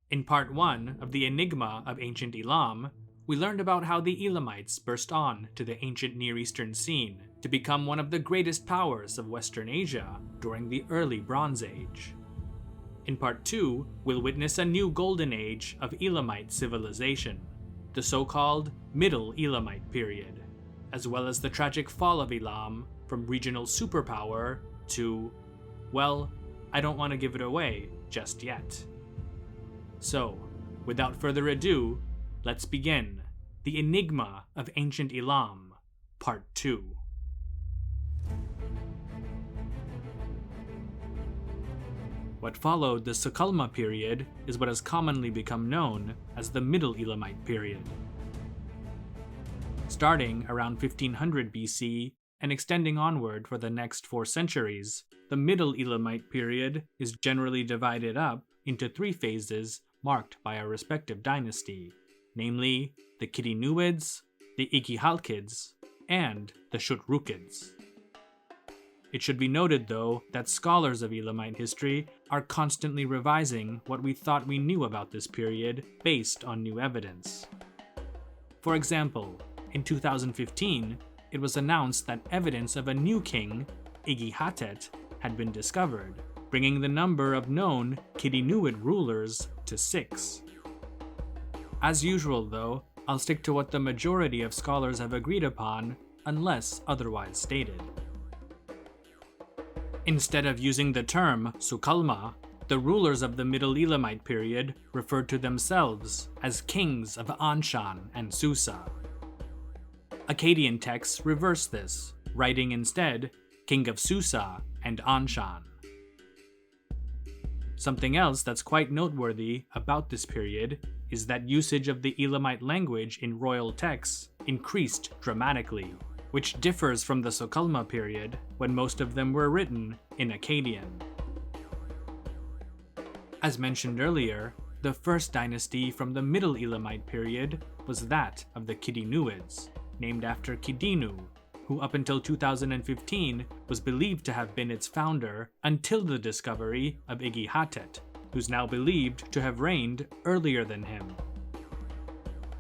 In Part 1 of the Enigma of Ancient Elam, we learned about how the Elamites burst on to the ancient Near Eastern scene to become one of the greatest powers of Western Asia during the early Bronze Age. In Part 2, we'll witness a new golden age of Elamite civilization, the so-called Middle Elamite Period, as well as the tragic fall of Elam from regional superpower to, well, I don't want to give it away just yet. So, without further ado, let's begin the Enigma of Ancient Elam, Part 2. What followed the Sukalma period is what has commonly become known as the Middle Elamite Period. Starting around 1500 BC and extending onward for the next 4 centuries, the Middle Elamite Period is generally divided up into 3 phases marked by a respective dynasty, namely the Kidinuids, the Igihalkids, and the Shutrukids. It should be noted, though, that scholars of Elamite history are constantly revising what we thought we knew about this period based on new evidence. For example, in 2015, it was announced that evidence of a new king, Igihalkid, had been discovered, bringing the number of known Kidinuid rulers to 6. As usual, though, I'll stick to what the majority of scholars have agreed upon, unless otherwise stated. Instead of using the term Sukalma, the rulers of the Middle Elamite period referred to themselves as kings of Anshan and Susa. Akkadian texts reverse this, writing instead King of Susa and Anshan. Something else that's quite noteworthy about this period is that usage of the Elamite language in royal texts increased dramatically, which differs from the Sukalma period when most of them were written in Akkadian. As mentioned earlier, the first dynasty from the Middle Elamite period was that of the Kidinuids, named after Kidinu, who up until 2015 was believed to have been its founder until the discovery of Igihalkid, who's now believed to have reigned earlier than him.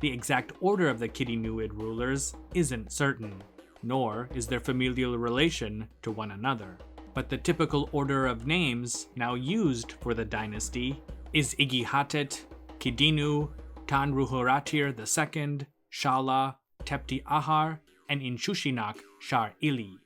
The exact order of the Kidinuid rulers isn't certain, nor is their familial relation to one another. But the typical order of names now used for the dynasty is Igihalkid, Kidinu, Tanruhuratir II, Shala, Tepti Ahar, and Inshushinak Shar Ili.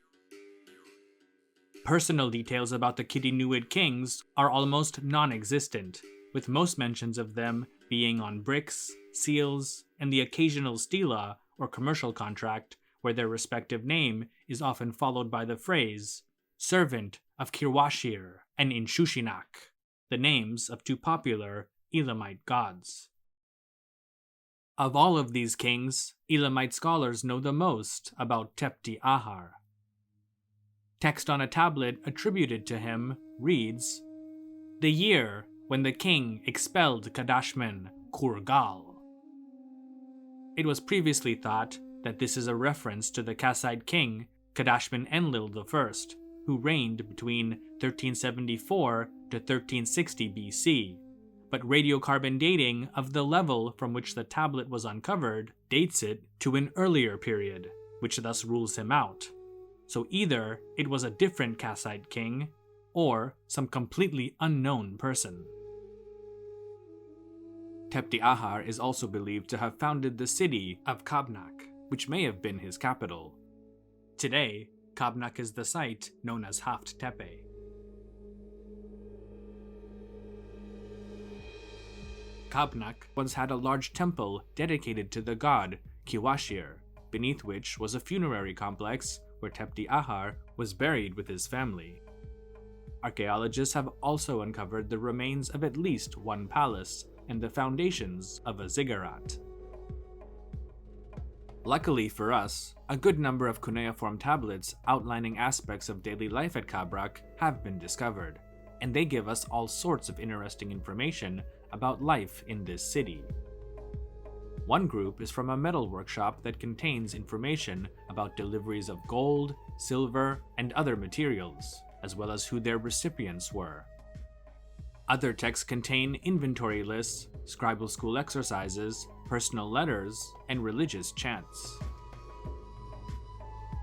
Personal details about the Kidinuid kings are almost non-existent, with most mentions of them being on bricks, seals, and the occasional stela or commercial contract where their respective name is often followed by the phrase, servant of Kirwashir and Inshushinak, the names of 2 popular Elamite gods. Of all of these kings, Elamite scholars know the most about Tepti Ahar. Text on a tablet attributed to him reads, "The year when the king expelled Kadashman Kurgal." It was previously thought that this is a reference to the Kassite king Kadashman Enlil I, who reigned between 1374 to 1360 BC, but radiocarbon dating of the level from which the tablet was uncovered dates it to an earlier period, which thus rules him out. So either it was a different Kassite king, or some completely unknown person. Tepti Ahar is also believed to have founded the city of Kabnak, which may have been his capital. Today, Kabnak is the site known as Haft Tepe. Kabnak once had a large temple dedicated to the god Kiwashir, beneath which was a funerary complex where Tepti Ahar was buried with his family. Archaeologists have also uncovered the remains of at least 1 palace and the foundations of a ziggurat. Luckily for us, a good number of cuneiform tablets outlining aspects of daily life at Kabrak have been discovered, and they give us all sorts of interesting information about life in this city. One group is from a metal workshop that contains information about deliveries of gold, silver, and other materials, as well as who their recipients were. Other texts contain inventory lists, scribal school exercises, personal letters, and religious chants.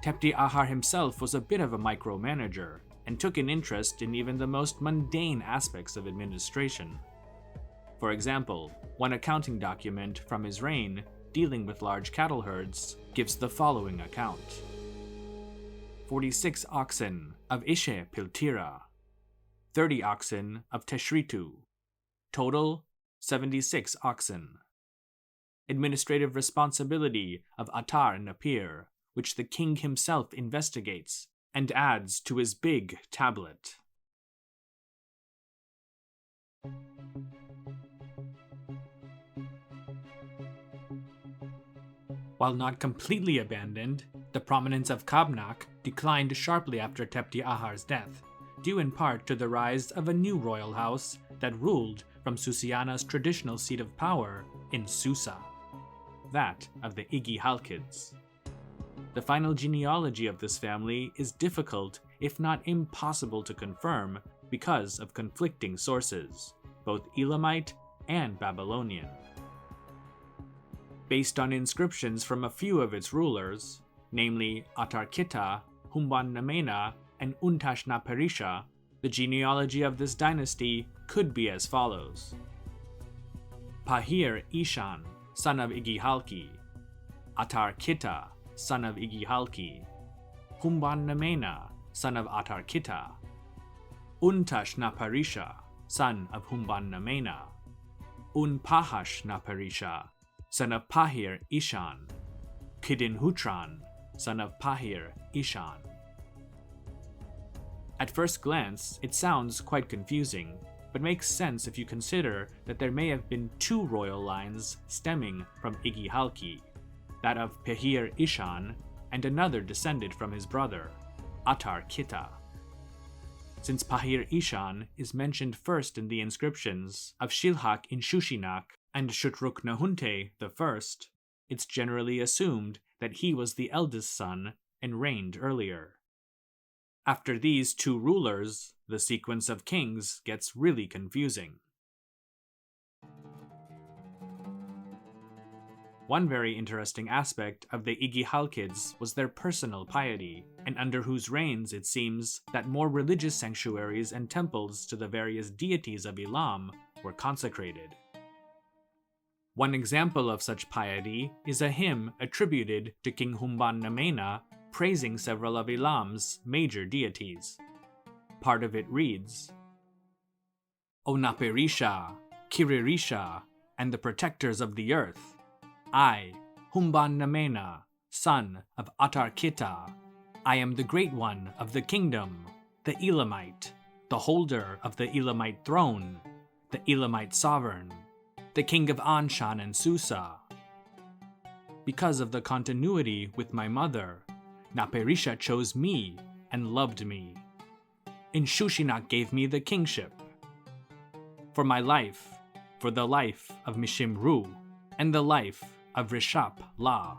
Tepti-Ahar himself was a bit of a micromanager, and took an interest in even the most mundane aspects of administration. For example, one accounting document from his reign, dealing with large cattle herds, gives the following account. 46 oxen of Ishe Piltira, 30 oxen of Teshritu, total 76 oxen. Administrative responsibility of Atar-Napir, which the king himself investigates and adds to his big tablet. While not completely abandoned, the prominence of Kabnak declined sharply after Tepti-Ahar's death, due in part to the rise of a new royal house that ruled from Susiana's traditional seat of power in Susa, that of the Igihalkids. The final genealogy of this family is difficult, if not impossible to confirm, because of conflicting sources, both Elamite and Babylonian. Based on inscriptions from a few of its rulers, namely Atarkita, Humban-Namena, and Untash-Napirisha, the genealogy of this dynasty could be as follows. Pahir Ishan, son of Igihalki, Atarkita, son of Igihalki, Humban-Namena, son of Atarkita, Untash-Napirisha, son of Humban-Namena, Unpahash-Napirisha, son of Pahir Ishan, Kidinhutran, son of Pahir Ishan. At first glance, it sounds quite confusing, but makes sense if you consider that there may have been two royal lines stemming from Igihalki, that of Pahir Ishan, and another descended from his brother, Atarkita. Since Pahir Ishan is mentioned first in the inscriptions of Shilhak in Shushinak and Shutruk Nahhunte I, it's generally assumed that he was the eldest son and reigned earlier. After these two rulers, the sequence of kings gets really confusing. One very interesting aspect of the Igihalkids was their personal piety, and under whose reigns it seems that more religious sanctuaries and temples to the various deities of Elam were consecrated. One example of such piety is a hymn attributed to King Humban-Namena praising several of Elam's major deities. Part of it reads, O Napirisha, Kiririsha, and the protectors of the earth, I, Humban-Namena, son of Atarkita, I am the great one of the kingdom, the Elamite, the holder of the Elamite throne, the Elamite sovereign, the king of Anshan and Susa. Because of the continuity with my mother, Napirisha chose me and loved me. In Shushinak gave me the kingship. For my life, for the life of Mishimru, and the life of Rishap La.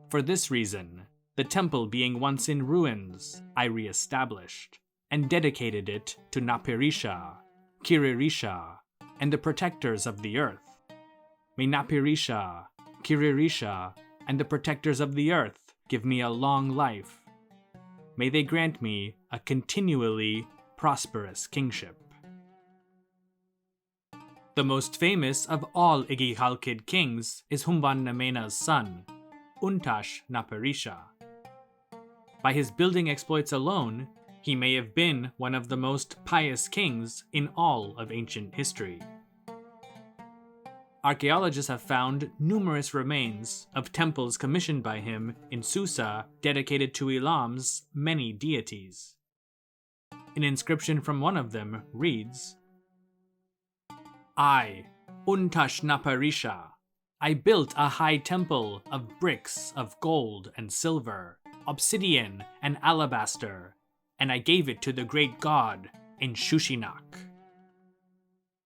For this reason, the temple being once in ruins, I re-established, and dedicated it to Napirisha, Kiririsha, and the protectors of the earth. May Napirisha, Kiririsha, and the protectors of the earth give me a long life. May they grant me a continually prosperous kingship. The most famous of all Igihalkid kings is Humban-Namena's son, Untash-Napirisha. By his building exploits alone, he may have been one of the most pious kings in all of ancient history. Archaeologists have found numerous remains of temples commissioned by him in Susa dedicated to Elam's many deities. An inscription from one of them reads, I, Untash-Napirisha, I built a high temple of bricks of gold and silver, obsidian and alabaster, and I gave it to the great god in Shushinak.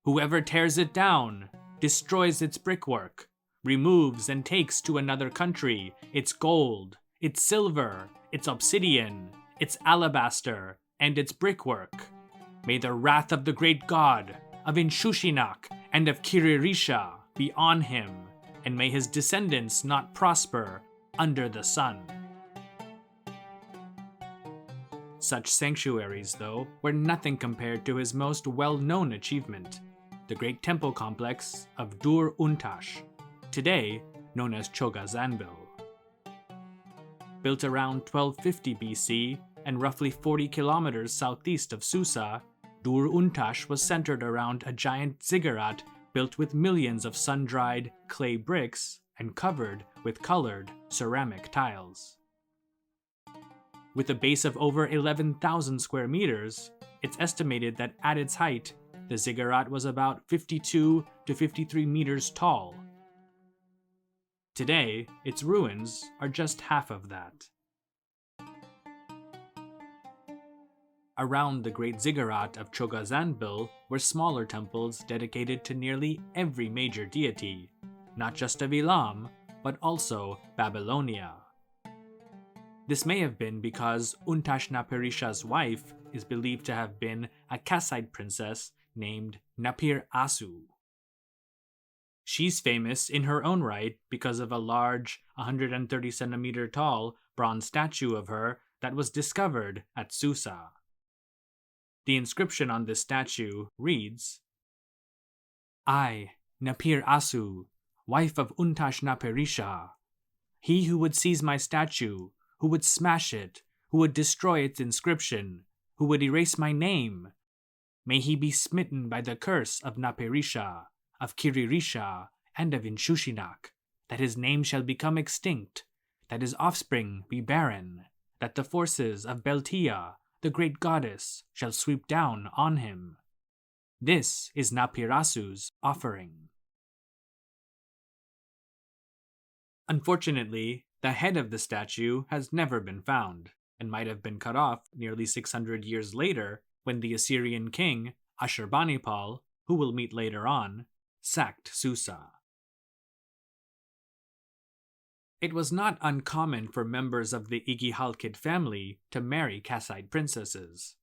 Whoever tears it down, destroys its brickwork, removes and takes to another country its gold, its silver, its obsidian, its alabaster, and its brickwork, may the wrath of the great god of Inshushinak and of Kiririsha be on him, and may his descendants not prosper under the sun. Such sanctuaries, though, were nothing compared to his most well-known achievement, the great temple complex of Dur Untash, today known as Chogha Zanbil. Built around 1250 BC and roughly 40 kilometers southeast of Susa, Dur Untash was centered around a giant ziggurat built with millions of sun-dried clay bricks and covered with colored ceramic tiles. With a base of over 11,000 square meters, it's estimated that at its height, the ziggurat was about 52 to 53 meters tall. Today, its ruins are just half of that. Around the great ziggurat of Chogha Zanbil were smaller temples dedicated to nearly every major deity, not just of Elam, but also Babylonia. This may have been because Untash-Napirisha's wife is believed to have been a Kassite princess named Napir-Asu. She's famous in her own right because of a large, 130 centimeter tall bronze statue of her that was discovered at Susa. The inscription on this statue reads, "I, Napir-Asu, wife of Untash-Napirisha, he who would seize my statue, who would smash it, who would destroy its inscription, who would erase my name, may he be smitten by the curse of Napirisha, of Kiririsha, and of Inshushinak, that his name shall become extinct, that his offspring be barren, that the forces of Beltia, the great goddess, shall sweep down on him. This is Napir-Asu's offering." Unfortunately, the head of the statue has never been found, and might have been cut off nearly 600 years later when the Assyrian king, Ashurbanipal, who we'll meet later on, sacked Susa. It was not uncommon for members of the Igihalkid family to marry Kassite princesses.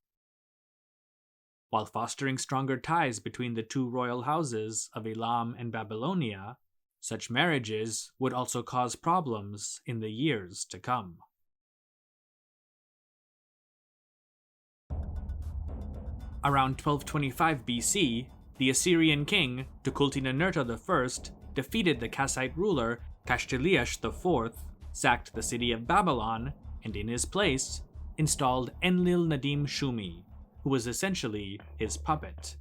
While fostering stronger ties between the two royal houses of Elam and Babylonia, such marriages would also cause problems in the years to come. Around 1225 BC, the Assyrian king, Tukulti-Ninurta I, defeated the Kassite ruler Kashtiliash IV, sacked the city of Babylon, and in his place, installed Enlil-Nadim-Shumi, who was essentially his puppet.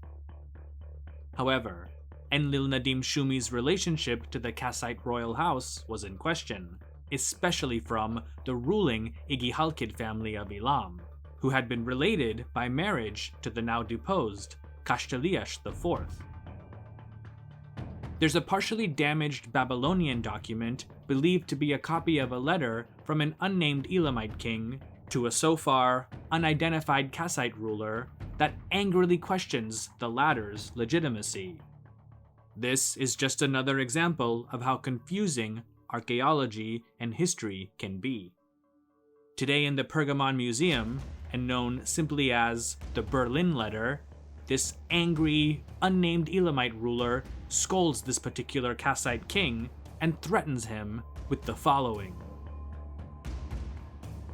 However, Enlil-Nadim-Shumi's relationship to the Kassite royal house was in question, especially from the ruling Igihalkid family of Elam, who had been related by marriage to the now deposed Kashtiliash IV. There's a partially damaged Babylonian document believed to be a copy of a letter from an unnamed Elamite king to a so far unidentified Kassite ruler that angrily questions the latter's legitimacy. This is just another example of how confusing archaeology and history can be. Today in the Pergamon Museum, and known simply as the Berlin Letter, this angry, unnamed Elamite ruler scolds this particular Kassite king and threatens him with the following.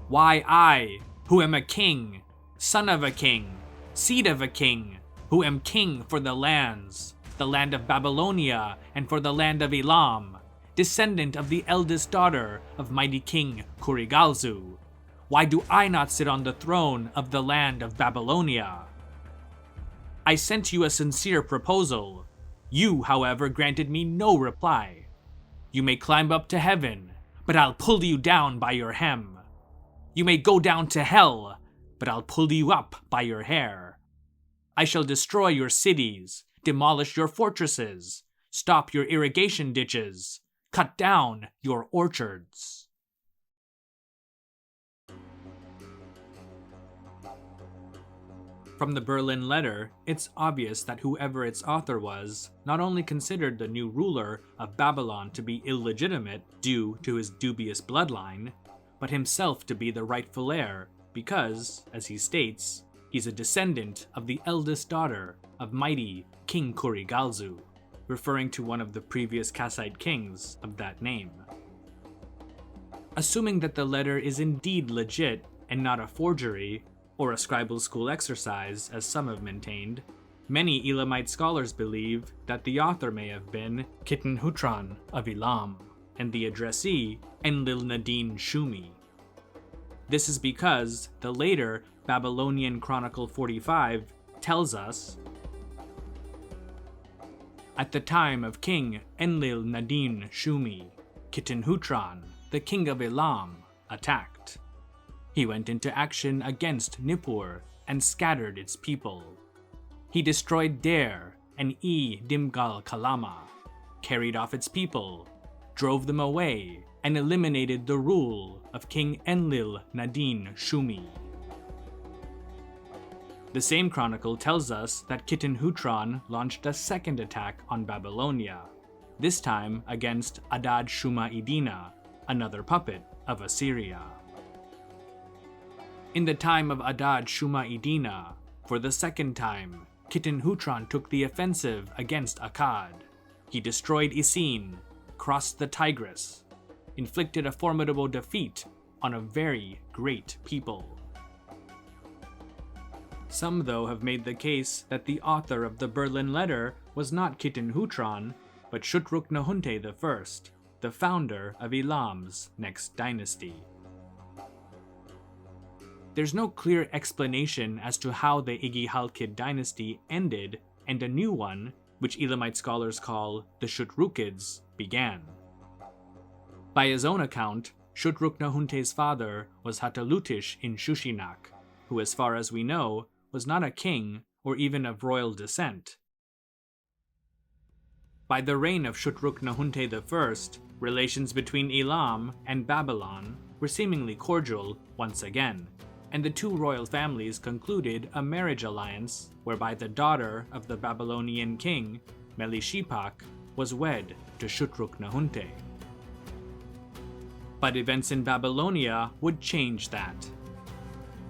"Why I, who am a king, son of a king, seed of a king, who am king for the land of Babylonia and for the land of Elam, descendant of the eldest daughter of mighty king Kurigalzu, why do I not sit on the throne of the land of Babylonia? I sent you a sincere proposal. You, however, granted me no reply. You may climb up to heaven, but I'll pull you down by your hem. You may go down to hell, but I'll pull you up by your hair. I shall destroy your cities, demolish your fortresses, stop your irrigation ditches, cut down your orchards." From the Berlin Letter, it's obvious that whoever its author was not only considered the new ruler of Babylon to be illegitimate due to his dubious bloodline, but himself to be the rightful heir because, as he states, he's a descendant of the eldest daughter of mighty King Kurigalzu, referring to one of the previous Kassite kings of that name. Assuming that the letter is indeed legit and not a forgery or a scribal school exercise, as some have maintained, many Elamite scholars believe that the author may have been Kidinuid of Elam and the addressee Enlil-nadin Shumi. This is because the later Babylonian Chronicle 45 tells us, at the time of King Enlil-nadin Shumi, Kidinuid, the king of Elam, attacked. He went into action against Nippur and scattered its people. He destroyed Der and Dimgal Kalama, carried off its people, drove them away, and eliminated the rule of King Enlil-nadin Shumi. The same chronicle tells us that Kidinuid launched a second attack on Babylonia, this time against Adad-shuma-iddina, another puppet of Assyria. In the time of Adad-shuma-iddina, for the second time, Kidinuid took the offensive against Akkad. He destroyed Isin, crossed the Tigris, inflicted a formidable defeat on a very great people. Some, though, have made the case that the author of the Berlin letter was not Kidinuid, but Shutruk Nahhunte I, the founder of Elam's next dynasty. There's no clear explanation as to how the Igihalkid Dynasty ended and a new one, which Elamite scholars call the Shutrukids, began. By his own account, Shutruk Nahhunte's father was Hathalutish in Shushinak, who, as far as we know, was not a king or even of royal descent. By the reign of Shutruk Nahhunte I, relations between Elam and Babylon were seemingly cordial once again, and the two royal families concluded a marriage alliance whereby the daughter of the Babylonian king, Melishipak, was wed to Shutruk Nahhunte. But events in Babylonia would change that.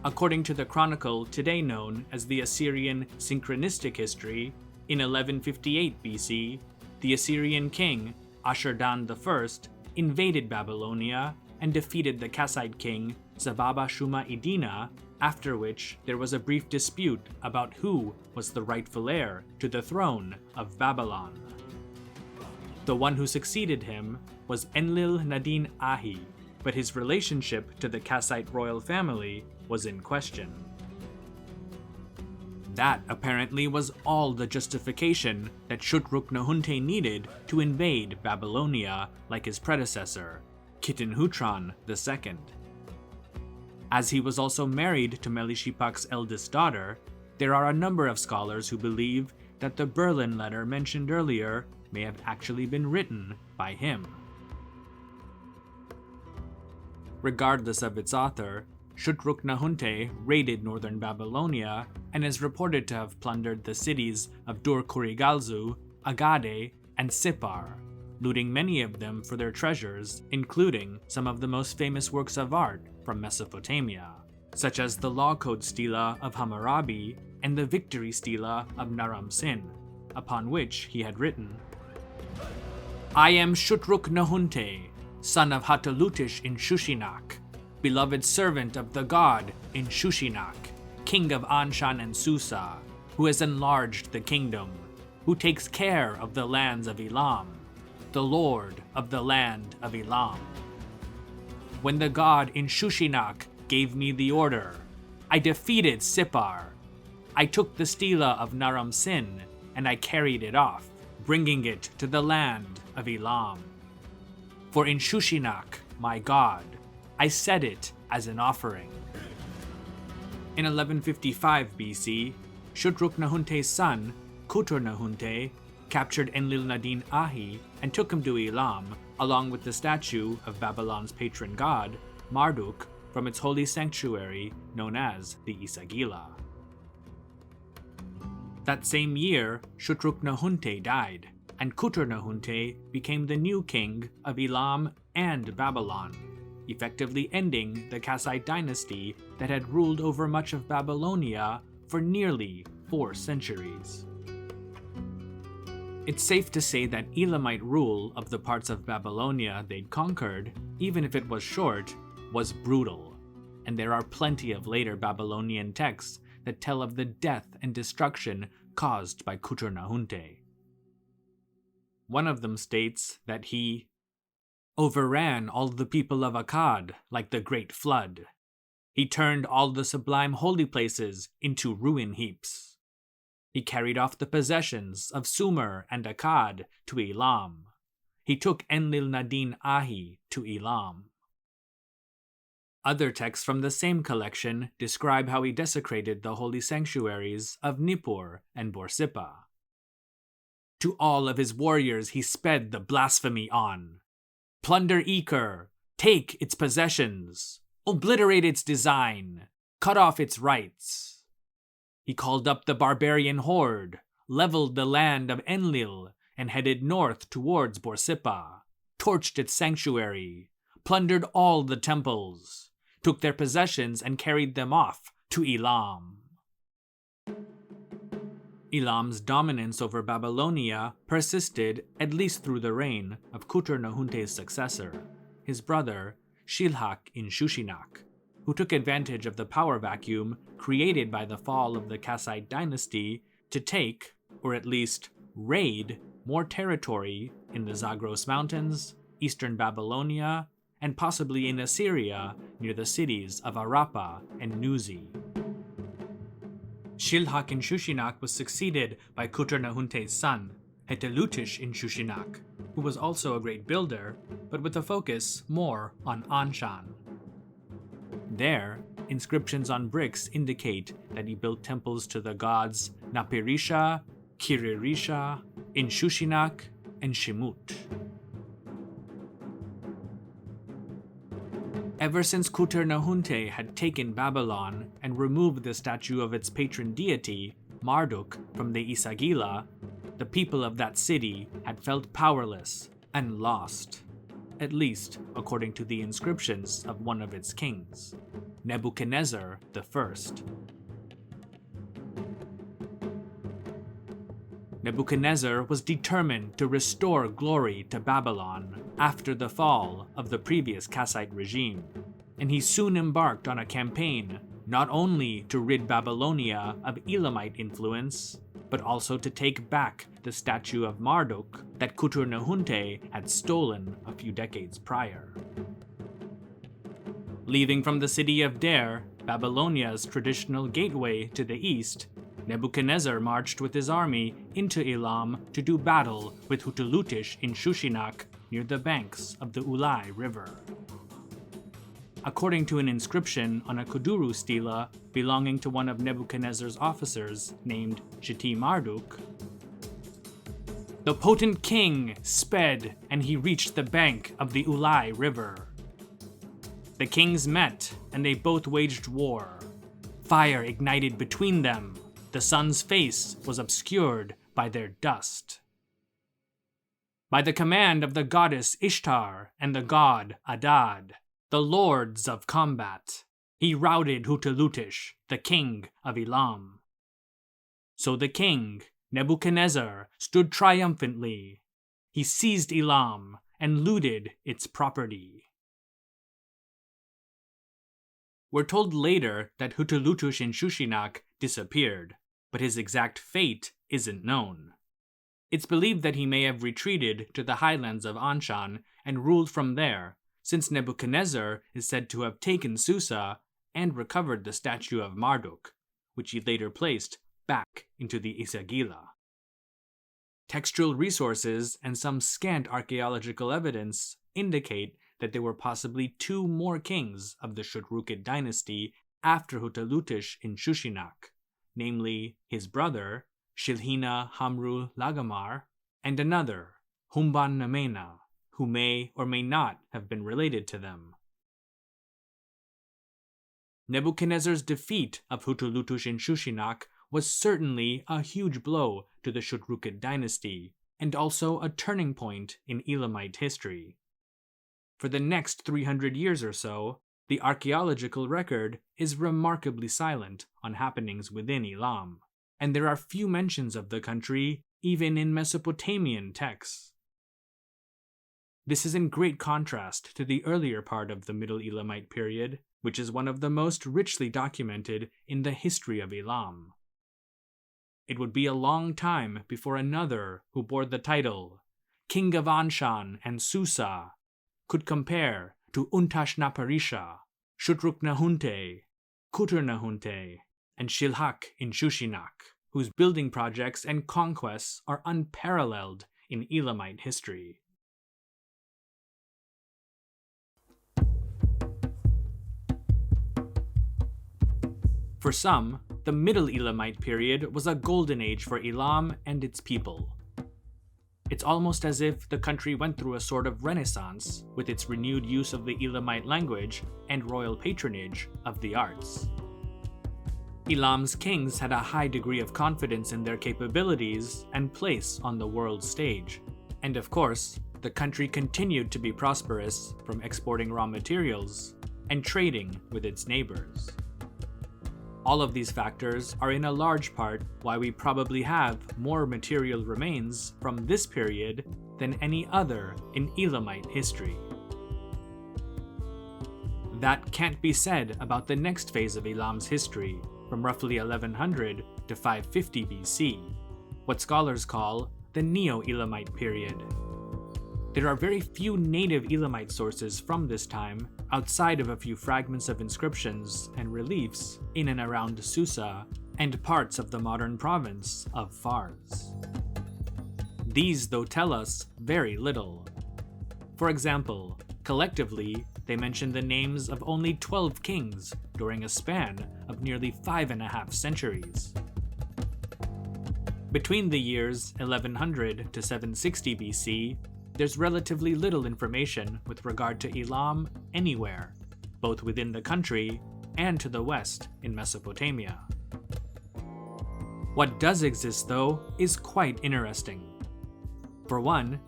According to the chronicle today known as the Assyrian Synchronistic History, in 1158 BC, the Assyrian king, Ashurdan I, invaded Babylonia and defeated the Kassite king, Zababa-shuma-iddina, after which there was a brief dispute about who was the rightful heir to the throne of Babylon. The one who succeeded him was Enlil-nadin Ahi, but his relationship to the Kassite royal family was in question. That apparently was all the justification that Shutruk Nahhunte needed to invade Babylonia like his predecessor, Kidinuid II. As he was also married to Melishipak's eldest daughter, there are a number of scholars who believe that the Berlin letter mentioned earlier may have actually been written by him. Regardless of its author, Shutruk Nahhunte raided northern Babylonia and is reported to have plundered the cities of Dur-Kurigalzu, Agade, and Sippar, looting many of them for their treasures, including some of the most famous works of art from Mesopotamia, such as the Law Code Stela of Hammurabi and the Victory Stela of Naram-Sin, upon which he had written, "I am Shutruk Nahhunte, son of Hathalutish in Shushinak, beloved servant of the god in Shushinak, king of Anshan and Susa, who has enlarged the kingdom, who takes care of the lands of Elam, the lord of the land of Elam. When the god in Shushinak gave me the order, I defeated Sippar. I took the stela of Naram-Sin and I carried it off, bringing it to the land of Elam. For in Shushinak, my god, I set it as an offering." In 1155 BC, Shutruk Nahhunte's son, Kutur-Nahhunte, captured Enlil-nadin Ahi and took him to Elam, along with the statue of Babylon's patron god, Marduk, from its holy sanctuary known as the Isagila. That same year, Shutruk Nahhunte died, and Kutur-Nahhunte became the new king of Elam and Babylon, effectively ending the Kassite dynasty that had ruled over much of Babylonia for nearly 4 centuries. It's safe to say that Elamite rule of the parts of Babylonia they'd conquered, even if it was short, was brutal, and there are plenty of later Babylonian texts that tell of the death and destruction caused by Nahhunte. One of them states that he overran all the people of Akkad like the great flood. He turned all the sublime holy places into ruin heaps. He carried off the possessions of Sumer and Akkad to Elam. He took Enlil-nadin-ahi to Elam. Other texts from the same collection describe how he desecrated the holy sanctuaries of Nippur and Borsippa. To all of his warriors he sped the blasphemy on. Plunder Eker, take its possessions, obliterate its design, cut off its rights. He called up the barbarian horde, leveled the land of Enlil, and headed north towards Borsippa, torched its sanctuary, plundered all the temples, took their possessions and carried them off to Elam. Elam's dominance over Babylonia persisted at least through the reign of Nahhunte's successor, his brother Shilhak-in-Shushinak, who took advantage of the power vacuum created by the fall of the Kassite Dynasty to take, or at least raid, more territory in the Zagros Mountains, eastern Babylonia, and possibly in Assyria near the cities of Arapa and Nuzi. Shilhak-in-Shushinak was succeeded by Nahhunte's son, Hetelutish-in-Shushinak, who was also a great builder, but with a focus more on Anshan. There, inscriptions on bricks indicate that he built temples to the gods Napirisha, Kiririsha, In-Shushinak, and Shemut. Ever since Nahhunte had taken Babylon and removed the statue of its patron deity, Marduk, from the Isagila, the people of that city had felt powerless and lost, at least according to the inscriptions of one of its kings, Nebuchadnezzar I. Nebuchadnezzar was determined to restore glory to Babylon after the fall of the previous Kassite regime, and he soon embarked on a campaign not only to rid Babylonia of Elamite influence, but also to take back the statue of Marduk that Nahhunte had stolen a few decades prior. Leaving from the city of Der, Babylonia's traditional gateway to the east, Nebuchadnezzar marched with his army into Elam to do battle with Hetelutish-in-Shushinak near the banks of the Ulai River. According to an inscription on a Kuduru stela belonging to one of Nebuchadnezzar's officers named Shiti Marduk, the potent king sped and he reached the bank of the Ulai River. The kings met and they both waged war. Fire ignited between them. The sun's face was obscured by their dust. By the command of the goddess Ishtar and the god Adad, the lords of combat, he routed Hetelutish, the king of Elam. So the king, Nebuchadnezzar, stood triumphantly. He seized Elam and looted its property. We're told later that Hetelutish-in-Shushinak disappeared, but his exact fate isn't known. It's believed that he may have retreated to the highlands of Anshan and ruled from there, since Nebuchadnezzar is said to have taken Susa and recovered the statue of Marduk, which he later placed back into the Isagila. Textual resources and some scant archaeological evidence indicate that there were possibly two more kings of the Shutrukid dynasty after Hetelutish-in-Shushinak, namely his brother, Shilhina-Hamru-Lagamar, and another, Humban-Namena, who may or may not have been related to them. Nebuchadnezzar's defeat of Hetelutish-in-Shushinak was certainly a huge blow to the Shutrukid dynasty, and also a turning point in Elamite history. For the next 300 years or so, the archaeological record is remarkably silent on happenings within Elam, and there are few mentions of the country even in Mesopotamian texts. This is in great contrast to the earlier part of the Middle Elamite period, which is one of the most richly documented in the history of Elam. It would be a long time before another who bore the title King of Anshan and Susa could compare to Untash-Napirisha, Shutruk Nahhunte, Kutur Nahhunte, and Shilhak in Shushinak, whose building projects and conquests are unparalleled in Elamite history. For some, the Middle Elamite period was a golden age for Elam and its people. It's almost as if the country went through a sort of renaissance with its renewed use of the Elamite language and royal patronage of the arts. Elam's kings had a high degree of confidence in their capabilities and place on the world stage. And of course, the country continued to be prosperous from exporting raw materials and trading with its neighbors. All of these factors are in a large part why we probably have more material remains from this period than any other in Elamite history. That can't be said about the next phase of Elam's history, from roughly 1100 to 550 BC, what scholars call the Neo-Elamite Period. There are very few native Elamite sources from this time, outside of a few fragments of inscriptions and reliefs in and around Susa and parts of the modern province of Fars. These, though, tell us very little. For example, collectively, they mention the names of only 12 kings during a span of nearly 5.5 centuries. Between the years 1100 to 760 BC, there's relatively little information with regard to Elam anywhere, both within the country and to the west in Mesopotamia. What does exist, though, is quite interesting. For one,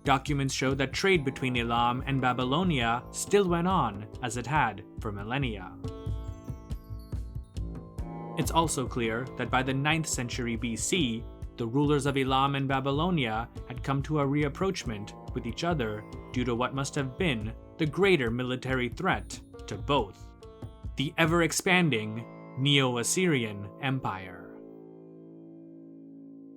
documents show that trade between Elam and Babylonia still went on as it had for millennia. It's also clear that by the 9th century BC, the rulers of Elam and Babylonia had come to a rapprochement with each other due to what must have been the greater military threat to both: the ever-expanding Neo-Assyrian Empire.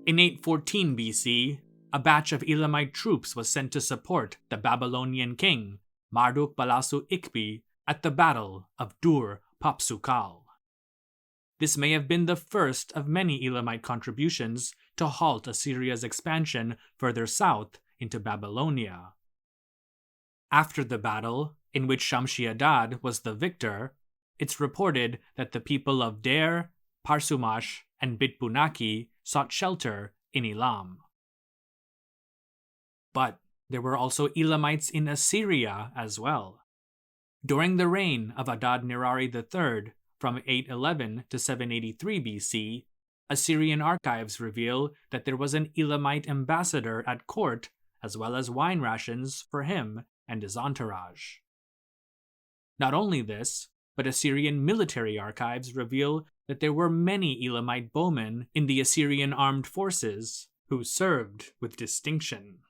In 814 BC, a batch of Elamite troops was sent to support the Babylonian king, Marduk-Balassu-Ikbi, at the Battle of Dur-Papsukal. This may have been the first of many Elamite contributions to halt Assyria's expansion further south into Babylonia. After the battle, in which Shamshi-Adad was the victor, it's reported that the people of Der, Parsumash, and Bitbunaki sought shelter in Elam. But there were also Elamites in Assyria as well. During the reign of Adad-Nirari III, from 811 to 783 BC, Assyrian archives reveal that there was an Elamite ambassador at court, as well as wine rations for him and his entourage. Not only this, but Assyrian military archives reveal that there were many Elamite bowmen in the Assyrian armed forces who served with distinction.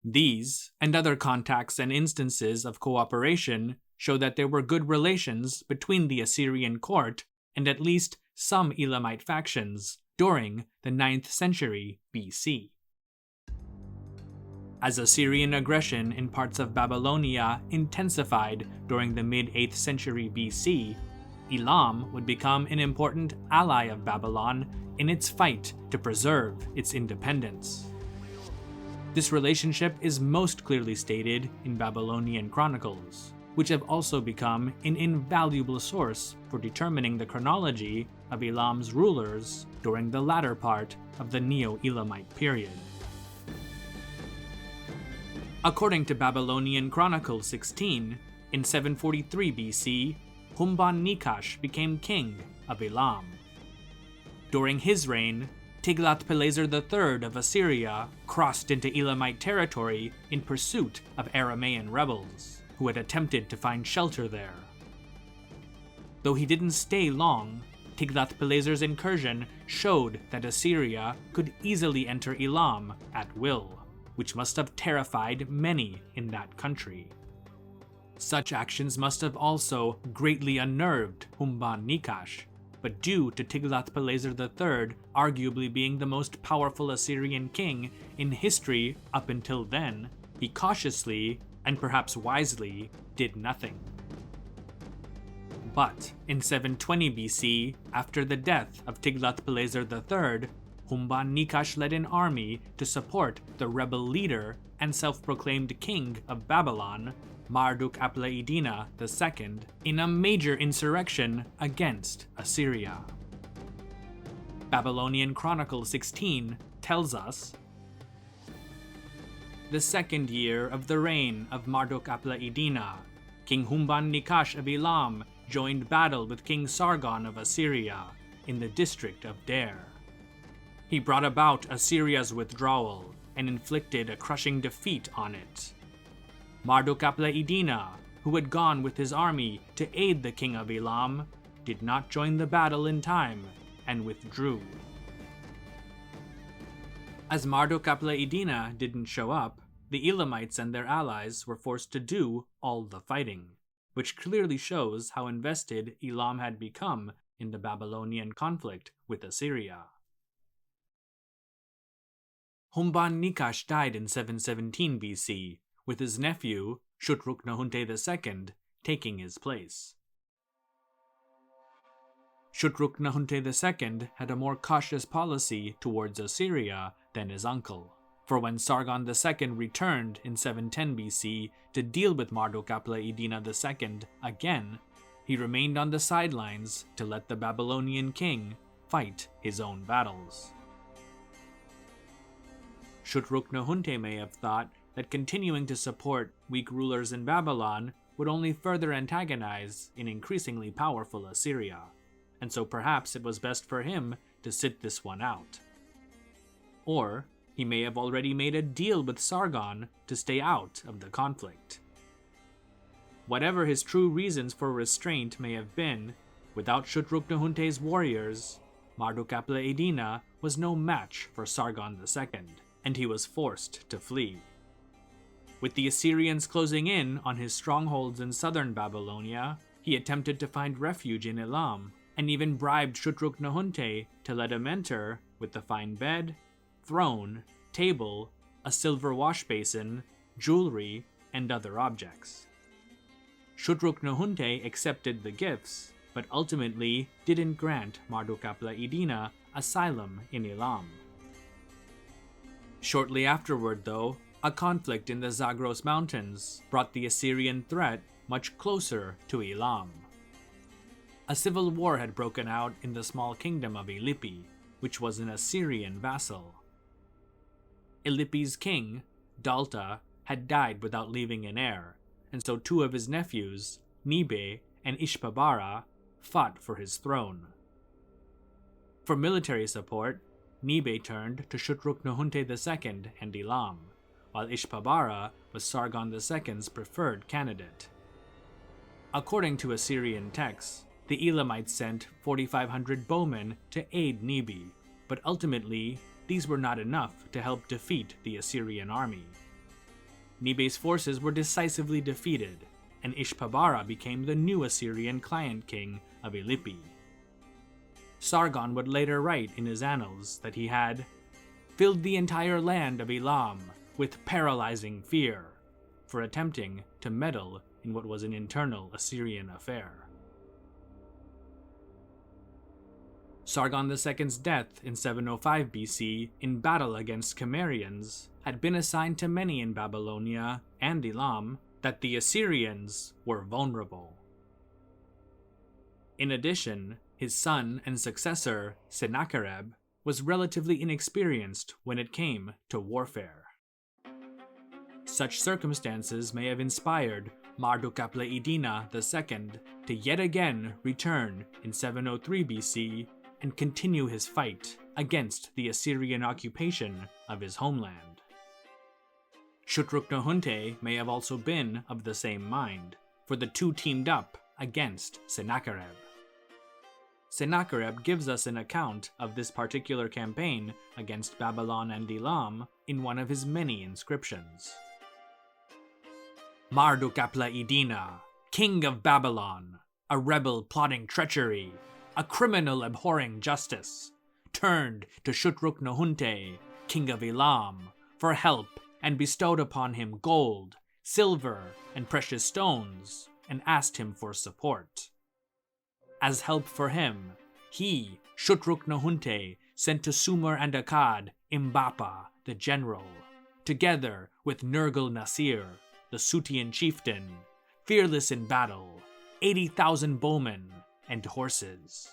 These, and other contacts and instances of cooperation, show that there were good relations between the Assyrian court and at least some Elamite factions during the 9th century BC. As Assyrian aggression in parts of Babylonia intensified during the mid-8th century BC, Elam would become an important ally of Babylon in its fight to preserve its independence. This relationship is most clearly stated in Babylonian chronicles, which have also become an invaluable source for determining the chronology of Elam's rulers during the latter part of the Neo-Elamite period. According to Babylonian Chronicle 16, in 743 BC, Humban-Nikash became king of Elam. During his reign, Tiglath-Pileser III of Assyria crossed into Elamite territory in pursuit of Aramaean rebels, who had attempted to find shelter there. Though he didn't stay long, Tiglath-Pileser's incursion showed that Assyria could easily enter Elam at will, which must have terrified many in that country. Such actions must have also greatly unnerved Humban-Nikash, but due to Tiglath-Pileser III arguably being the most powerful Assyrian king in history up until then, he cautiously, and perhaps wisely, did nothing. But in 720 BC, after the death of Tiglath-Pileser III, Humban-Nikash led an army to support the rebel leader and self-proclaimed king of Babylon, Marduk-apla-iddina II, in a major insurrection against Assyria. Babylonian Chronicle 16 tells us, "The second year of the reign of Marduk-apla-iddina, King Humban-Nikash of Elam joined battle with King Sargon of Assyria in the district of Der. He brought about Assyria's withdrawal and inflicted a crushing defeat on it. Marduk-apla-iddina, who had gone with his army to aid the king of Elam, did not join the battle in time and withdrew." As Marduk-apla-iddina didn't show up, the Elamites and their allies were forced to do all the fighting, which clearly shows how invested Elam had become in the Babylonian conflict with Assyria. Humban-Nikash died in 717 BC, with his nephew, Shutruk-Nahhunte II, taking his place. Shutruk-Nahhunte II had a more cautious policy towards Assyria than his uncle, for when Sargon II returned in 710 BC to deal with Marduk-apla-iddina II again, he remained on the sidelines to let the Babylonian king fight his own battles. Shutruk-Nahhunte may have thought that continuing to support weak rulers in Babylon would only further antagonize an increasingly powerful Assyria, and so perhaps it was best for him to sit this one out. Or he may have already made a deal with Sargon to stay out of the conflict. Whatever his true reasons for restraint may have been, without Shutruk-Nahhunte's warriors, Marduk-apla-iddina was no match for Sargon II, and he was forced to flee. With the Assyrians closing in on his strongholds in southern Babylonia, he attempted to find refuge in Elam, and even bribed Shutruk-Nahhunte to let him enter with a fine bed, throne, table, a silver wash basin, jewelry, and other objects. Shutruk-Nahhunte accepted the gifts, but ultimately didn't grant Marduk-apla-iddina asylum in Elam. Shortly afterward, though, a conflict in the Zagros Mountains brought the Assyrian threat much closer to Elam. A civil war had broken out in the small kingdom of Ilipi, which was an Assyrian vassal. Ilipi's king, Dalta, had died without leaving an heir, and so two of his nephews, Nibe and Ishpabara, fought for his throne. For military support, Nibe turned to Shutruk-Nahhunte II and Elam, while Ishpabara was Sargon II's preferred candidate. According to Assyrian texts, the Elamites sent 4,500 bowmen to aid Nibe, but ultimately these were not enough to help defeat the Assyrian army. Nibe's forces were decisively defeated, and Ishpabara became the new Assyrian client king of Ilipi. Sargon would later write in his annals that he had filled the entire land of Elam with paralyzing fear for attempting to meddle in what was an internal Assyrian affair. Sargon II's death in 705 BC in battle against Cimmerians had been a sign to many in Babylonia and Elam that the Assyrians were vulnerable. In addition, his son and successor, Sennacherib, was relatively inexperienced when it came to warfare. Such circumstances may have inspired Marduk-apla-iddina II to yet again return in 703 BC and continue his fight against the Assyrian occupation of his homeland. Shutruk-Nahhunte may have also been of the same mind, for the two teamed up against Sennacherib. Sennacherib gives us an account of this particular campaign against Babylon and Elam in one of his many inscriptions. Marduk-apla-Iddina, king of Babylon, a rebel plotting treachery, a criminal abhorring justice, turned to Shutruk Nahhunte, king of Elam, for help and bestowed upon him gold, silver, and precious stones, and asked him for support. As help for him, he, Shutruk Nahhunte, sent to Sumer and Akkad Imbapa, the general, together with Nergal-Nasir, the Sutian chieftain, fearless in battle, 80,000 bowmen and horses.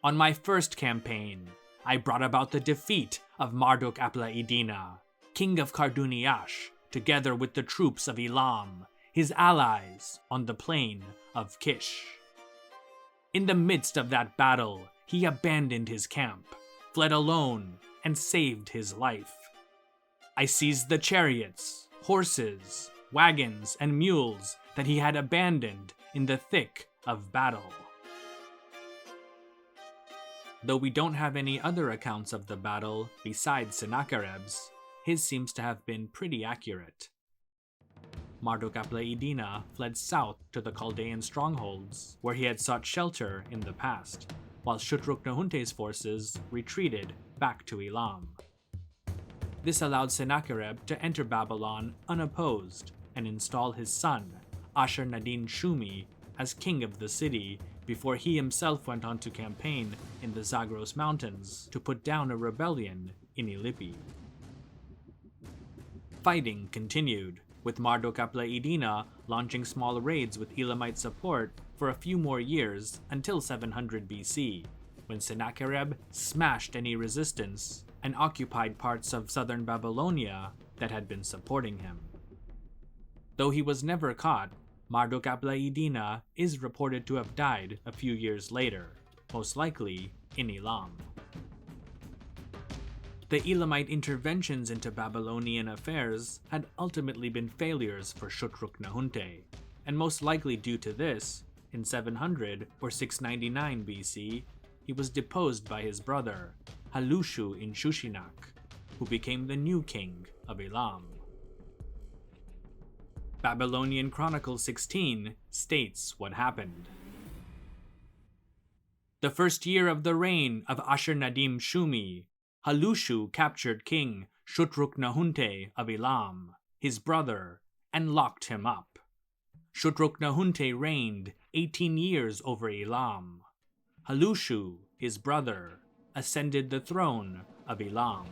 On my first campaign, I brought about the defeat of Marduk-apla-Iddina, king of Karduniash, together with the troops of Elam, his allies, on the plain of Kish. In the midst of that battle, he abandoned his camp, fled alone, and saved his life. I seized the chariots, horses, wagons, and mules that he had abandoned in the thick of battle. Though we don't have any other accounts of the battle besides Sennacherib's, his seems to have been pretty accurate. Marduk-apla-Iddina fled south to the Chaldean strongholds, where he had sought shelter in the past, while Shutruk Nahhunte's forces retreated back to Elam. This allowed Sennacherib to enter Babylon unopposed and install his son, Ashur-nadin-shumi, as king of the city before he himself went on to campaign in the Zagros Mountains to put down a rebellion in Ilipi. Fighting continued, with Marduk-apla-Iddina launching small raids with Elamite support for a few more years until 700 BC, when Sennacherib smashed any resistance and occupied parts of southern Babylonia that had been supporting him. Though he was never caught, Marduk-apla-Iddina is reported to have died a few years later, most likely in Elam. The Elamite interventions into Babylonian affairs had ultimately been failures for Shutruk Nahhunte, and most likely due to this, in 700 or 699 BC, he was deposed by his brother, Halushu-in-Shushinak, who became the new king of Elam. Babylonian Chronicle 16 states what happened. The first year of the reign of Ashur-nadin-shumi, Halushu captured King Shutruk Nahhunte of Elam, his brother, and locked him up. Shutruk Nahhunte reigned 18 years over Elam. Halushu, his brother, ascended the throne of Elam.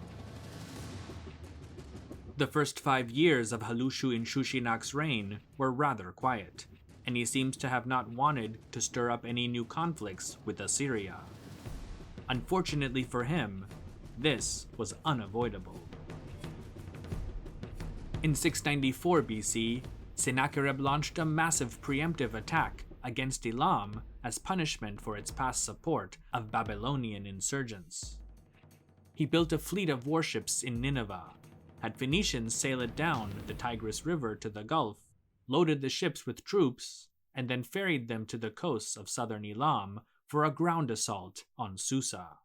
The first 5 years of Halushu-in-Shushinak's reign were rather quiet, and he seems to have not wanted to stir up any new conflicts with Assyria. Unfortunately for him, this was unavoidable. In 694 BC, Sennacherib launched a massive preemptive attack against Elam as punishment for its past support of Babylonian insurgents. He built a fleet of warships in Nineveh, had Phoenicians sail it down the Tigris River to the Gulf, loaded the ships with troops, and then ferried them to the coasts of southern Elam for a ground assault on Susa.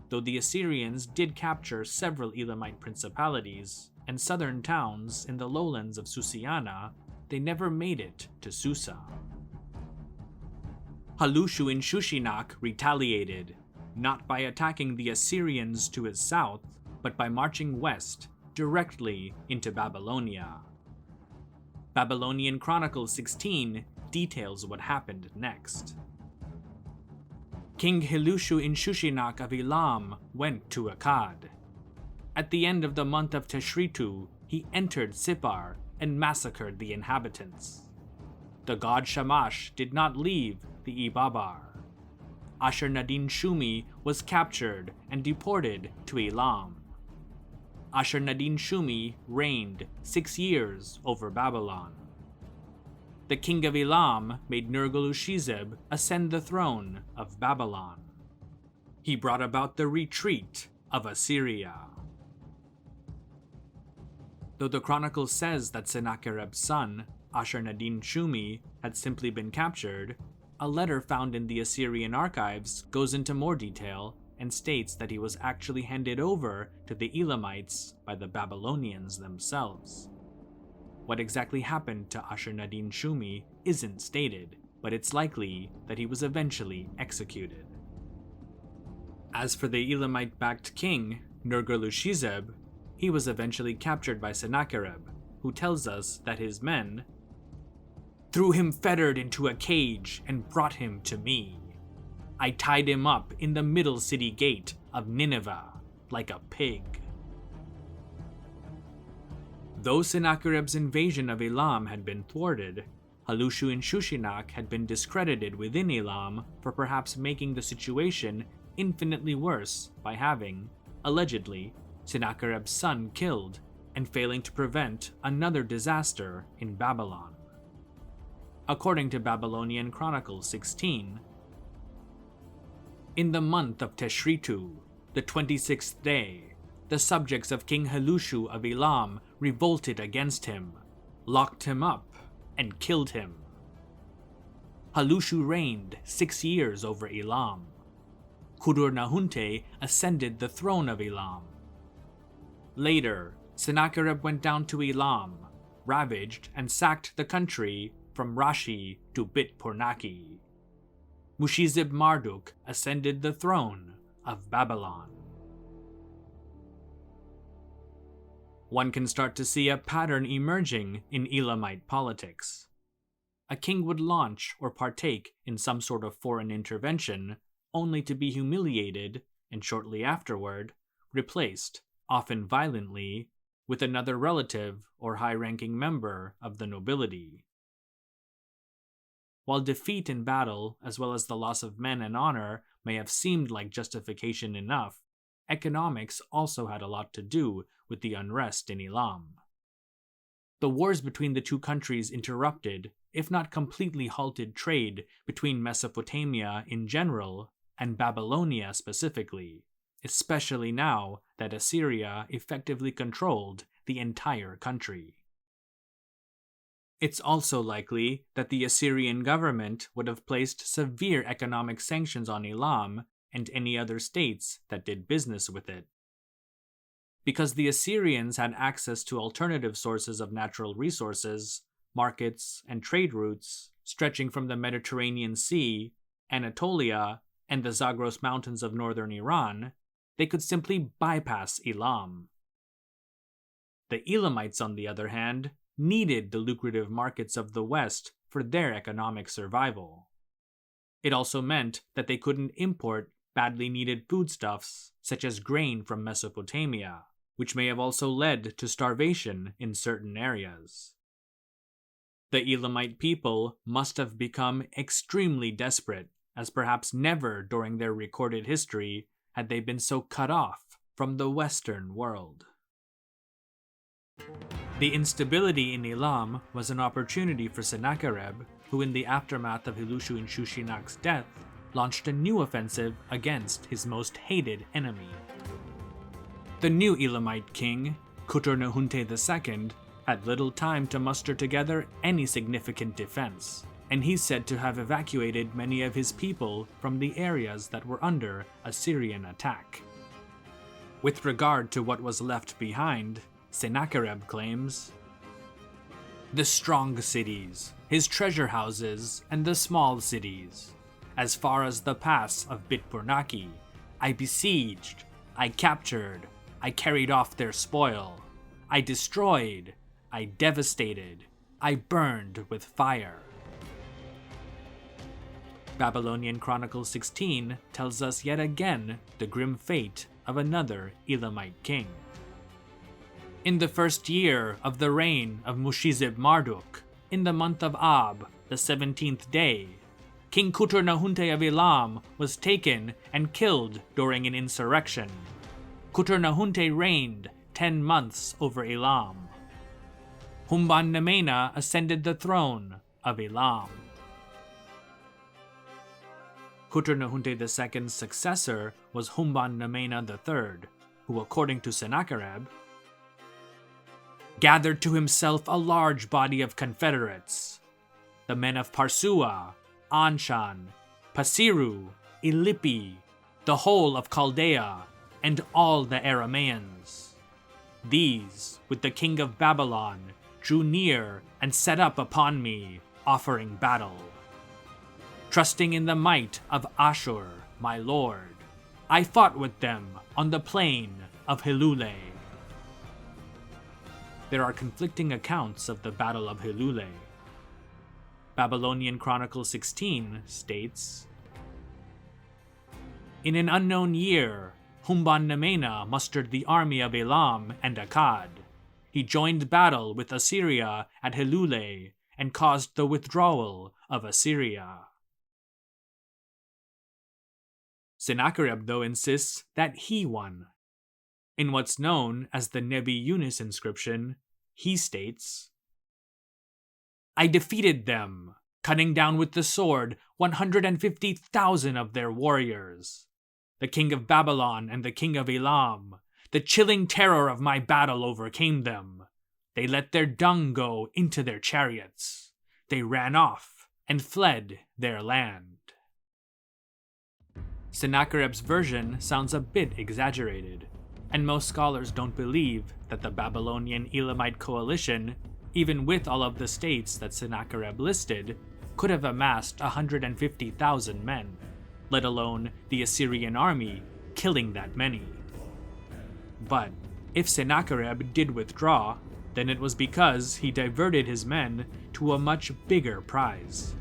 Though the Assyrians did capture several Elamite principalities and southern towns in the lowlands of Susiana, they never made it to Susa. Halushu-in-Shushinak retaliated, not by attacking the Assyrians to his south, but by marching west, directly into Babylonia. Babylonian Chronicle 16 details what happened next. King Halushu-in-Shushinak of Elam went to Akkad. At the end of the month of Teshritu, he entered Sippar and massacred the inhabitants. The god Shamash did not leave the Ibabar. Ashur-nadin-shumi was captured and deported to Elam. Ashur-nadin-shumi reigned 6 years over Babylon. The king of Elam made Nergal-ushizib ascend the throne of Babylon. He brought about the retreat of Assyria. Though the chronicle says that Sennacherib's son, Ashur-nadin-shumi, had simply been captured, a letter found in the Assyrian archives goes into more detail and states that he was actually handed over to the Elamites by the Babylonians themselves. What exactly happened to Ashur-nadin Shumi isn't stated, but it's likely that he was eventually executed. As for the Elamite-backed king, Nergal-ushizib, he was eventually captured by Sennacherib, who tells us that his men threw him fettered into a cage and brought him to me. I tied him up in the middle city gate of Nineveh like a pig. Though Sennacherib's invasion of Elam had been thwarted, Halushu-in-Shushinak had been discredited within Elam for perhaps making the situation infinitely worse by having, allegedly, Sennacherib's son killed and failing to prevent another disaster in Babylon. According to Babylonian Chronicles 16, in the month of Teshritu, the 26th day, the subjects of King Halushu of Elam revolted against him, locked him up, and killed him. Halushu reigned 6 years over Elam. Nahhunte ascended the throne of Elam. Later, Sennacherib went down to Elam, ravaged and sacked the country from Rashi to Bit-Purnaki. Mushizib-Marduk ascended the throne of Babylon. One can start to see a pattern emerging in Elamite politics. A king would launch or partake in some sort of foreign intervention, only to be humiliated and shortly afterward replaced, often violently, with another relative or high-ranking member of the nobility. While defeat in battle, as well as the loss of men and honor, may have seemed like justification enough, economics also had a lot to do with the unrest in Elam. The wars between the two countries interrupted, if not completely halted, trade between Mesopotamia in general and Babylonia specifically, especially now that Assyria effectively controlled the entire country. It's also likely that the Assyrian government would have placed severe economic sanctions on Elam and any other states that did business with it. Because the Assyrians had access to alternative sources of natural resources, markets, and trade routes stretching from the Mediterranean Sea, Anatolia, and the Zagros Mountains of northern Iran, they could simply bypass Elam. The Elamites, on the other hand, needed the lucrative markets of the West for their economic survival. It also meant that they couldn't import badly needed foodstuffs, such as grain from Mesopotamia, which may have also led to starvation in certain areas. The Elamite people must have become extremely desperate, as perhaps never during their recorded history had they been so cut off from the Western world. The instability in Elam was an opportunity for Sennacherib, who in the aftermath of Halushu-in-Shushinak's death, launched a new offensive against his most hated enemy. The new Elamite king, Nahhunte II, had little time to muster together any significant defense, and he's said to have evacuated many of his people from the areas that were under Assyrian attack. With regard to what was left behind, Sennacherib claims, "The strong cities, his treasure houses, and the small cities. As far as the pass of Bit-Purnaki, I besieged, I captured, I carried off their spoil, I destroyed, I devastated, I burned with fire." Babylonian Chronicles 16 tells us yet again the grim fate of another Elamite king. In the first year of the reign of Mushizib-Marduk, in the month of Ab, the 17th day, King Nahhunte of Elam was taken and killed during an insurrection. Nahhunte reigned 10 months over Elam. Humban-Nemena ascended the throne of Elam. Nahhunte II's successor was Humban-Nemena III, who, according to Sennacherib, gathered to himself a large body of confederates, the men of Parsua, Anshan, Pasiru, Illipi, the whole of Chaldea, and all the Aramaeans. These, with the king of Babylon, drew near and set up upon me, offering battle. Trusting in the might of Ashur, my lord, I fought with them on the plain of Hilule. There are conflicting accounts of the Battle of Hilule. Babylonian Chronicle 16 states, "In an unknown year, Humban-Nemena mustered the army of Elam and Akkad. He joined battle with Assyria at Hilule and caused the withdrawal of Assyria." Sennacherib, though, insists that he won. In what's known as the Nebi Yunus inscription, he states, "I defeated them, cutting down with the sword 150,000 of their warriors. The king of Babylon and the king of Elam, the chilling terror of my battle overcame them. They let their dung go into their chariots. They ran off and fled their land." Sennacherib's version sounds a bit exaggerated, and most scholars don't believe that the Babylonian Elamite coalition, even with all of the states that Sennacherib listed, could have amassed 150,000 men, let alone the Assyrian army killing that many. But if Sennacherib did withdraw, then it was because he diverted his men to a much bigger prize.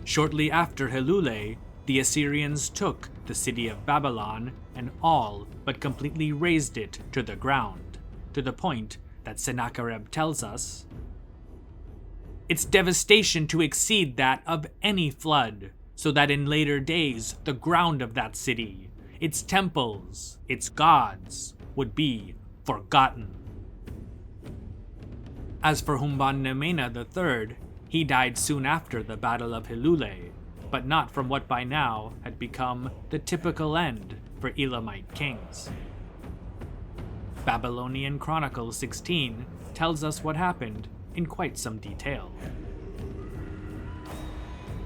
Shortly after Hilule, the Assyrians took the city of Babylon and all but completely razed it to the ground, to the point that Sennacherib tells us, "Its devastation to exceed that of any flood, so that in later days the ground of that city, its temples, its gods, would be forgotten." As for Humban-Nemena III, he died soon after the Battle of Hilule, but not from what by now had become the typical end for Elamite kings. Babylonian Chronicle 16 tells us what happened in quite some detail.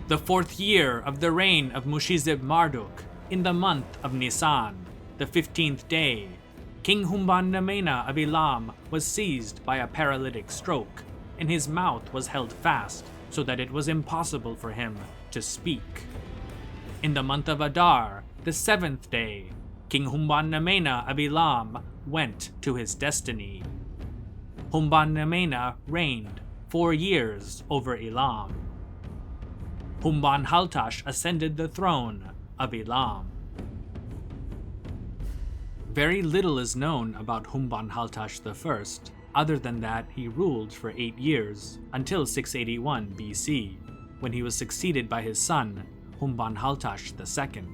"The 4th year of the reign of Mushizib-Marduk, in the month of Nisan, the 15th day, King Humban-Nemena of Elam was seized by a paralytic stroke, and his mouth was held fast so that it was impossible for him to speak. In the month of Adar, the 7th day, King Humban-Nemena of Elam went to his destiny. Humban-Nemena reigned 4 years over Elam. Humban-Haltash ascended the throne of Elam." Very little is known about Humban-Haltash I, other than that he ruled for 8 years, until 681 BC, when he was succeeded by his son, Humban-Haltash II.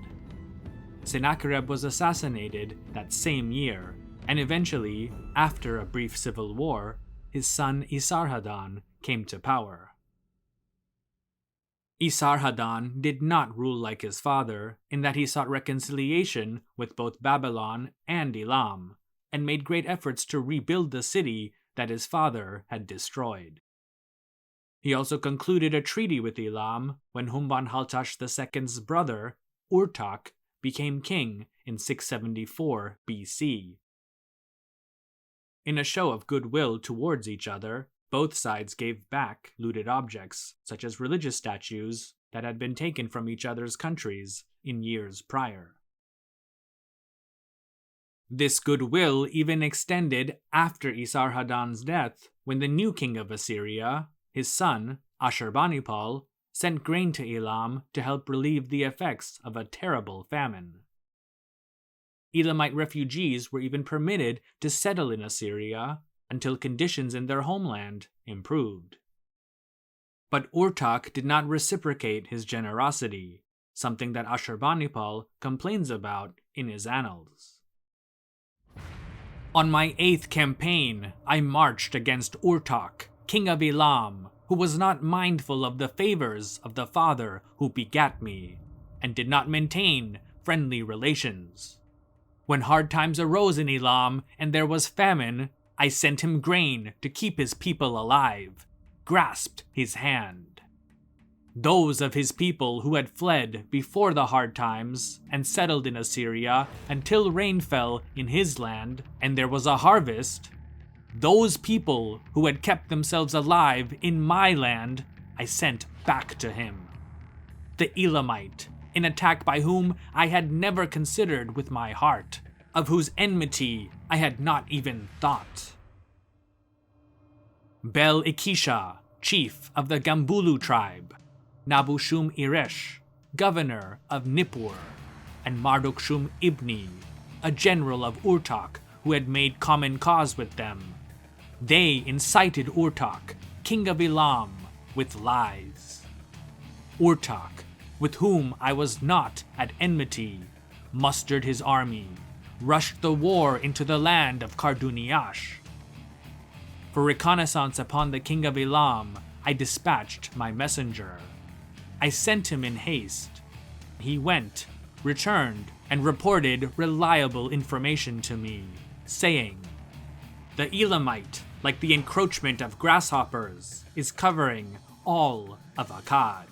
Sennacherib was assassinated that same year, and eventually, after a brief civil war, his son Esarhaddon came to power. Esarhaddon did not rule like his father, in that he sought reconciliation with both Babylon and Elam, and made great efforts to rebuild the city that his father had destroyed. He also concluded a treaty with Elam when Humban-Haltash II's brother, Urtak, became king in 674 BC. In a show of goodwill towards each other, both sides gave back looted objects, such as religious statues, that had been taken from each other's countries in years prior. This goodwill even extended after Esarhaddon's death, when the new king of Assyria, his son, Ashurbanipal, sent grain to Elam to help relieve the effects of a terrible famine. Elamite refugees were even permitted to settle in Assyria until conditions in their homeland improved. But Urtak did not reciprocate his generosity, something that Ashurbanipal complains about in his annals. "On my 8th campaign, I marched against Urtak, king of Elam, who was not mindful of the favors of the father who begat me, and did not maintain friendly relations. When hard times arose in Elam and there was famine, I sent him grain to keep his people alive, grasped his hand. those of his people who had fled before the hard times and settled in Assyria until rain fell in his land and there was a harvest, those people who had kept themselves alive in my land, I sent back to him. The Elamite, an attack by whom I had never considered with my heart, of whose enmity I had not even thought. Bel-Ikisha, chief of the Gambulu tribe, Nabushum-Iresh, governor of Nippur, and Marduk-Shum-Ibni, a general of Urtak who had made common cause with them. They incited Urtak, king of Elam, with lies. Urtak, with whom I was not at enmity, mustered his army, rushed the war into the land of Karduniash. For reconnaissance upon the king of Elam, I dispatched my messenger. I sent him in haste. He went, returned, and reported reliable information to me, saying, "The Elamite, like the encroachment of grasshoppers, is covering all of Akkad."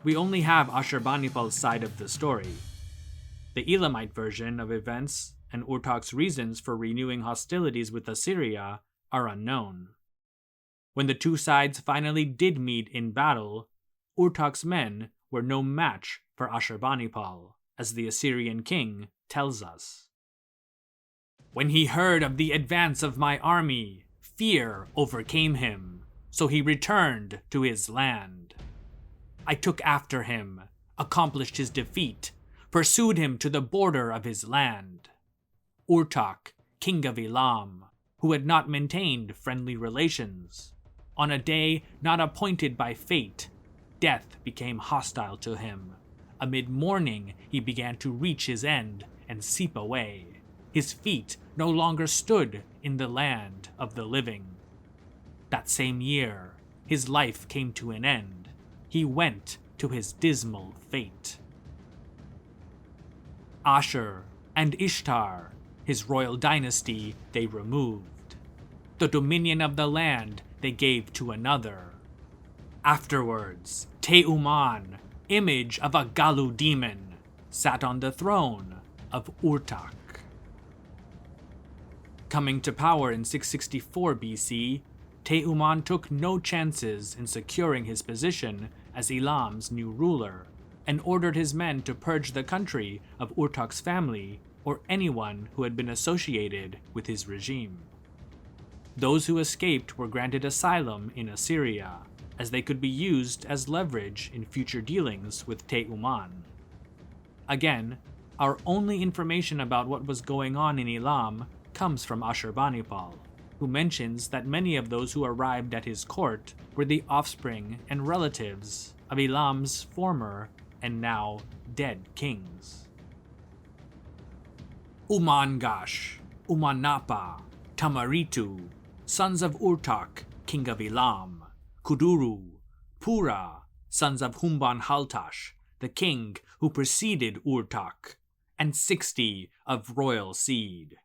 We only have Ashurbanipal's side of the story. The Elamite version of events and Urtak's reasons for renewing hostilities with Assyria are unknown. When the two sides finally did meet in battle, Urtak's men were no match for Ashurbanipal, as the Assyrian king tells us. When he heard of the advance of my army, fear overcame him, so he returned to his land. I took after him, accomplished his defeat, pursued him to the border of his land. Urtak, king of Elam, who had not maintained friendly relations, on a day not appointed by fate, death became hostile to him. Amid mourning, he began to reach his end and seep away. His feet no longer stood in the land of the living. That same year, his life came to an end. He went to his dismal fate. Ashur and Ishtar, his royal dynasty, they removed. The dominion of the land they gave to another. Afterwards, Te-Umman, image of a Galu demon, sat on the throne of Urtak. Coming to power in 664 BC, Te-Umman took no chances in securing his position as Elam's new ruler, and ordered his men to purge the country of Urtak's family or anyone who had been associated with his regime. Those who escaped were granted asylum in Assyria, as they could be used as leverage in future dealings with Te-Umman. Again, our only information about what was going on in Elam comes from Ashurbanipal, who mentions that many of those who arrived at his court were the offspring and relatives of Elam's former and now dead kings. Umangash, Umanapa, Tamaritu, sons of Urtak, king of Elam, Kuduru, Pura, sons of Humban-Haltash, the king who preceded Urtak, and 60 of royal seed,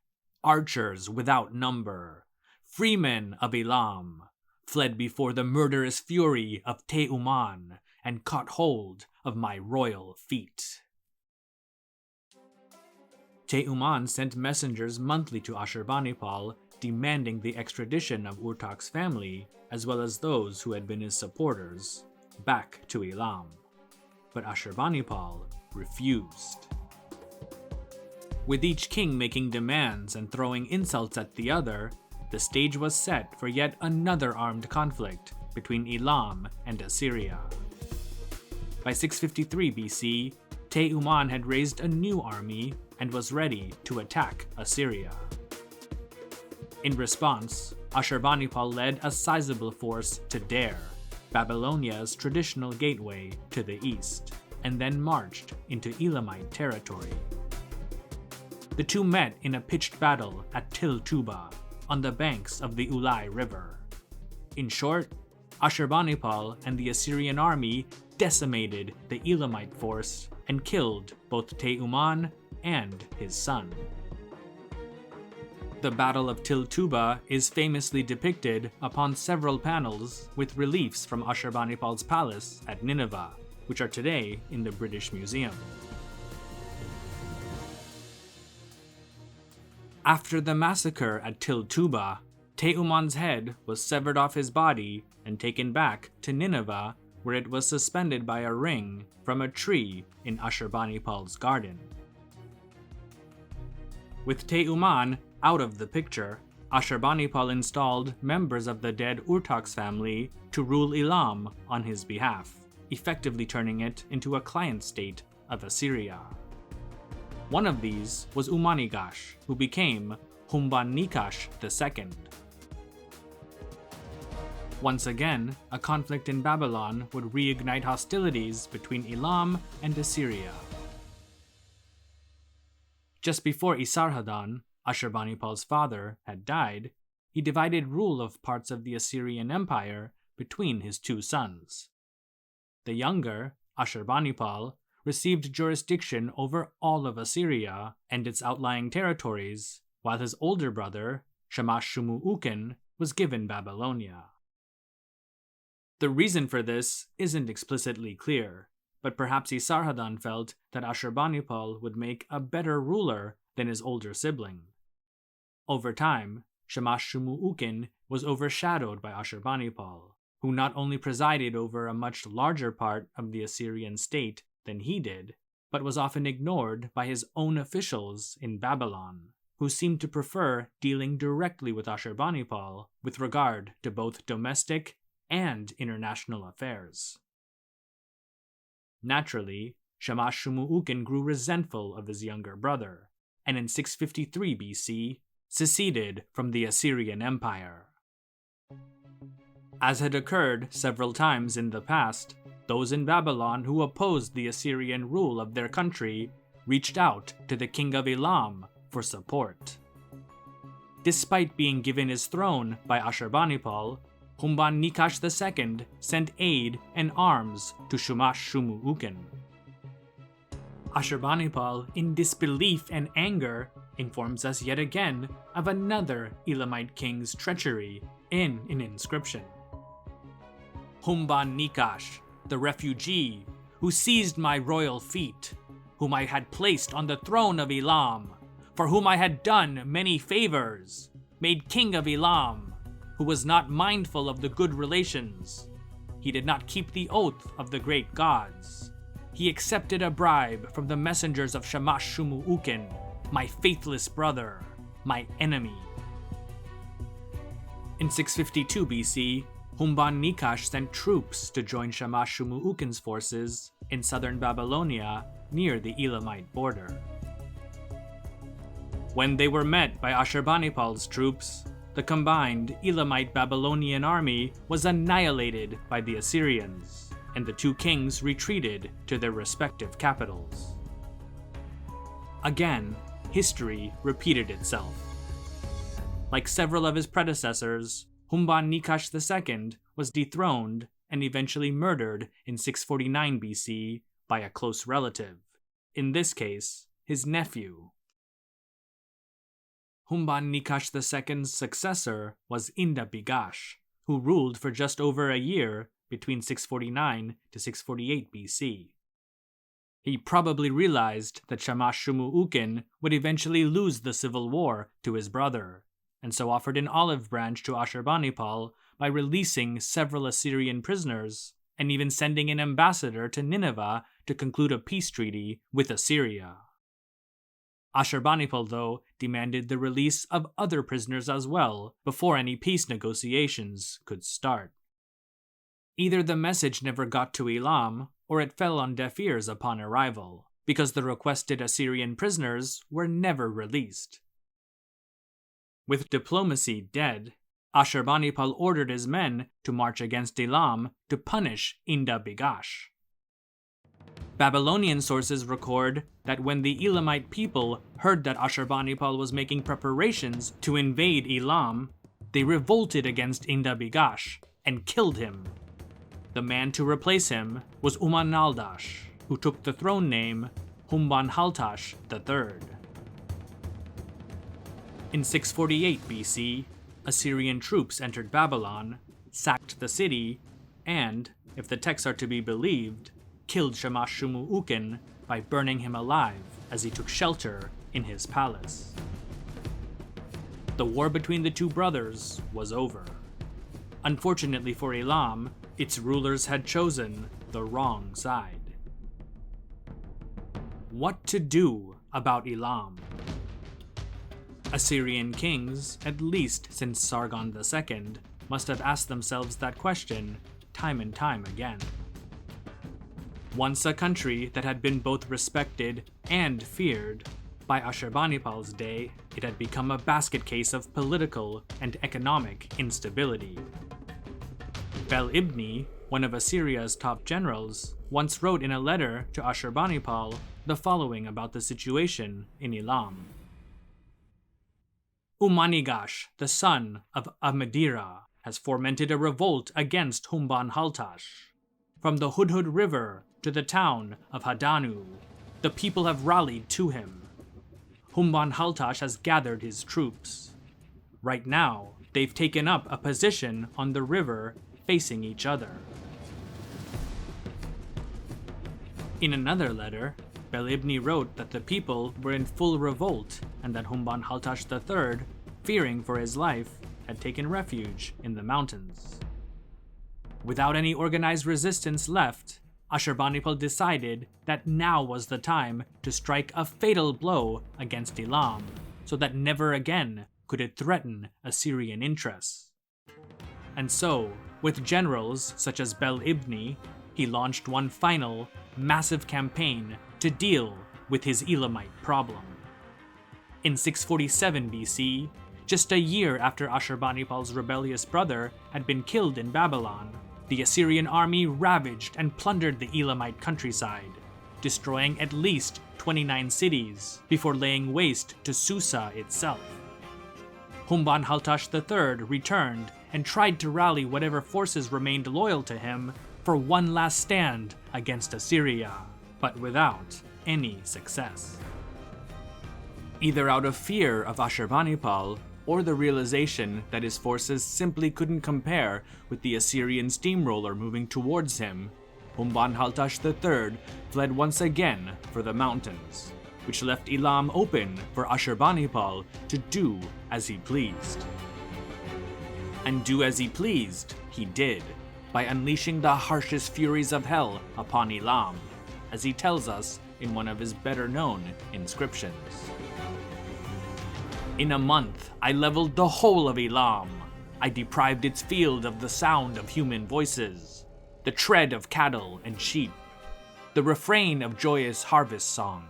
archers without number, freemen of Elam, fled before the murderous fury of Te-Umman and caught hold of my royal feet. Te-Umman sent messengers monthly to Ashurbanipal demanding the extradition of Urtak's family, as well as those who had been his supporters, back to Elam. But Ashurbanipal refused. With each king making demands and throwing insults at the other, the stage was set for yet another armed conflict between Elam and Assyria. By 653 BC, Te-Umman had raised a new army and was ready to attack Assyria. In response, Ashurbanipal led a sizable force to Dare, Babylonia's traditional gateway to the east, and then marched into Elamite territory. The two met in a pitched battle at Til-Tuba, on the banks of the Ulai River. In short, Ashurbanipal and the Assyrian army decimated the Elamite force and killed both Te-Umman and his son. The Battle of Til-Tuba is famously depicted upon several panels with reliefs from Ashurbanipal's palace at Nineveh, which are today in the British Museum. After the massacre at Til-Tuba, Te-Umman's head was severed off his body and taken back to Nineveh, where it was suspended by a ring from a tree in Ashurbanipal's garden. With Te-Umman out of the picture, Ashurbanipal installed members of the dead Urtak's family to rule Elam on his behalf, effectively turning it into a client state of Assyria. One of these was Umanigash, who became Humban-Nikash II. Once again, a conflict in Babylon would reignite hostilities between Elam and Assyria. Just before Esarhaddon, Ashurbanipal's father, had died, he divided rule of parts of the Assyrian Empire between his two sons. The younger, Ashurbanipal, received jurisdiction over all of Assyria and its outlying territories, while his older brother, Shamash-Shumuukin, was given Babylonia. The reason for this isn't explicitly clear, but perhaps Esarhaddon felt that Ashurbanipal would make a better ruler than his older sibling. Over time, Shamash-Shumuukin was overshadowed by Ashurbanipal, who not only presided over a much larger part of the Assyrian state than he did, but was often ignored by his own officials in Babylon, who seemed to prefer dealing directly with Ashurbanipal with regard to both domestic and international affairs. Naturally, Shamash-Shumuukin grew resentful of his younger brother, and in 653 BC, seceded from the Assyrian Empire. As had occurred several times in the past, those in Babylon who opposed the Assyrian rule of their country reached out to the king of Elam for support. Despite being given his throne by Ashurbanipal, Humban-Nikash II sent aid and arms to Shamash-Shumuukin. Ashurbanipal, in disbelief and anger, informs us yet again of another Elamite king's treachery in an inscription. Humban-Nikash, the refugee, who seized my royal feet, whom I had placed on the throne of Elam, for whom I had done many favors, made king of Elam, who was not mindful of the good relations. He did not keep the oath of the great gods. He accepted a bribe from the messengers of Shamash-Shumuukin, my faithless brother, my enemy. In 652 BC, Humban-Nikash sent troops to join Shamash-Shumuukin's forces in southern Babylonia near the Elamite border. When they were met by Ashurbanipal's troops, the combined Elamite-Babylonian army was annihilated by the Assyrians, and the two kings retreated to their respective capitals. Again, history repeated itself. Like several of his predecessors, Humban-Nikash II was dethroned and eventually murdered in 649 BC by a close relative, in this case, his nephew. Humban-Nikash II's successor was Inda-Bigash, who ruled for just over a year between 649 to 648 BC. He probably realized that Shamash-Shumuukin would eventually lose the civil war to his brother, and so offered an olive branch to Ashurbanipal by releasing several Assyrian prisoners and even sending an ambassador to Nineveh to conclude a peace treaty with Assyria. Ashurbanipal, though, demanded the release of other prisoners as well before any peace negotiations could start. Either the message never got to Elam, or it fell on deaf ears upon arrival, because the requested Assyrian prisoners were never released. With diplomacy dead, Ashurbanipal ordered his men to march against Elam to punish Inda-Bigash. Babylonian sources record that when the Elamite people heard that Ashurbanipal was making preparations to invade Elam, they revolted against Inda-Bigash and killed him. The man to replace him was Uman-Naldash, who took the throne name Humban-Haltash III. In 648 BC, Assyrian troops entered Babylon, sacked the city, and, if the texts are to be believed, killed Shamash-shum-ukin by burning him alive as he took shelter in his palace. The war between the two brothers was over. Unfortunately for Elam, its rulers had chosen the wrong side. What to do about Elam? Assyrian kings, at least since Sargon II, must have asked themselves that question time and time again. Once a country that had been both respected and feared, by Ashurbanipal's day, it had become a basket case of political and economic instability. Bel-Ibni, one of Assyria's top generals, once wrote in a letter to Ashurbanipal the following about the situation in Elam. Umanigash, the son of Amidira, has fomented a revolt against Humban-Haltash. From the Hudhud River to the town of Hadanu, the people have rallied to him. Humban-Haltash has gathered his troops. Right now, they've taken up a position on the river facing each other. In another letter, Bel-Ibni wrote that the people were in full revolt and that Humban-Haltash III, fearing for his life, had taken refuge in the mountains. Without any organized resistance left, Ashurbanipal decided that now was the time to strike a fatal blow against Elam, so that never again could it threaten Assyrian interests. And so, with generals such as Bel-Ibni, he launched one final, massive campaign to deal with his Elamite problem. In 647 BC, just a year after Ashurbanipal's rebellious brother had been killed in Babylon, the Assyrian army ravaged and plundered the Elamite countryside, destroying at least 29 cities before laying waste to Susa itself. Humban-Haltash III returned and tried to rally whatever forces remained loyal to him for one last stand against Assyria, but without any success. Either out of fear of Ashurbanipal or the realization that his forces simply couldn't compare with the Assyrian steamroller moving towards him, Humban-Haltash III fled once again for the mountains, which left Elam open for Ashurbanipal to do as he pleased. And do as he pleased, he did, by unleashing the harshest furies of hell upon Elam, as he tells us in one of his better-known inscriptions. In a month, I leveled the whole of Elam. I deprived its field of the sound of human voices, the tread of cattle and sheep, the refrain of joyous harvest songs.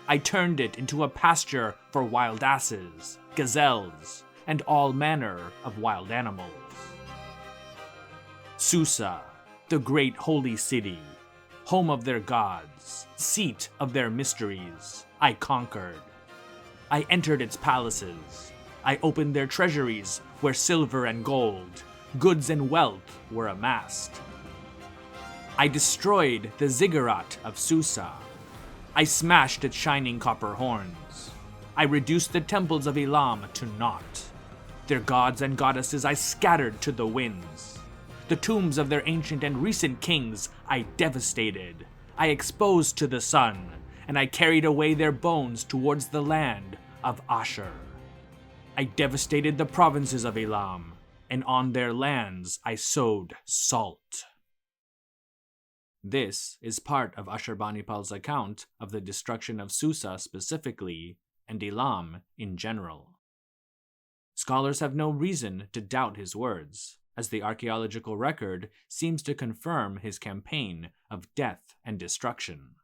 I turned it into a pasture for wild asses, gazelles, and all manner of wild animals. Susa, the great holy city, home of their gods, seat of their mysteries, I conquered. I entered its palaces. I opened their treasuries where silver and gold, goods and wealth were amassed. I destroyed the ziggurat of Susa. I smashed its shining copper horns. I reduced the temples of Elam to naught. Their gods and goddesses I scattered to the winds. The tombs of their ancient and recent kings I devastated. I exposed to the sun, and I carried away their bones towards the land of Ashur. I devastated the provinces of Elam, and on their lands I sowed salt. This is part of Ashurbanipal's account of the destruction of Susa specifically, and Elam in general. Scholars have no reason to doubt his words, as the archaeological record seems to confirm his campaign of death and destruction.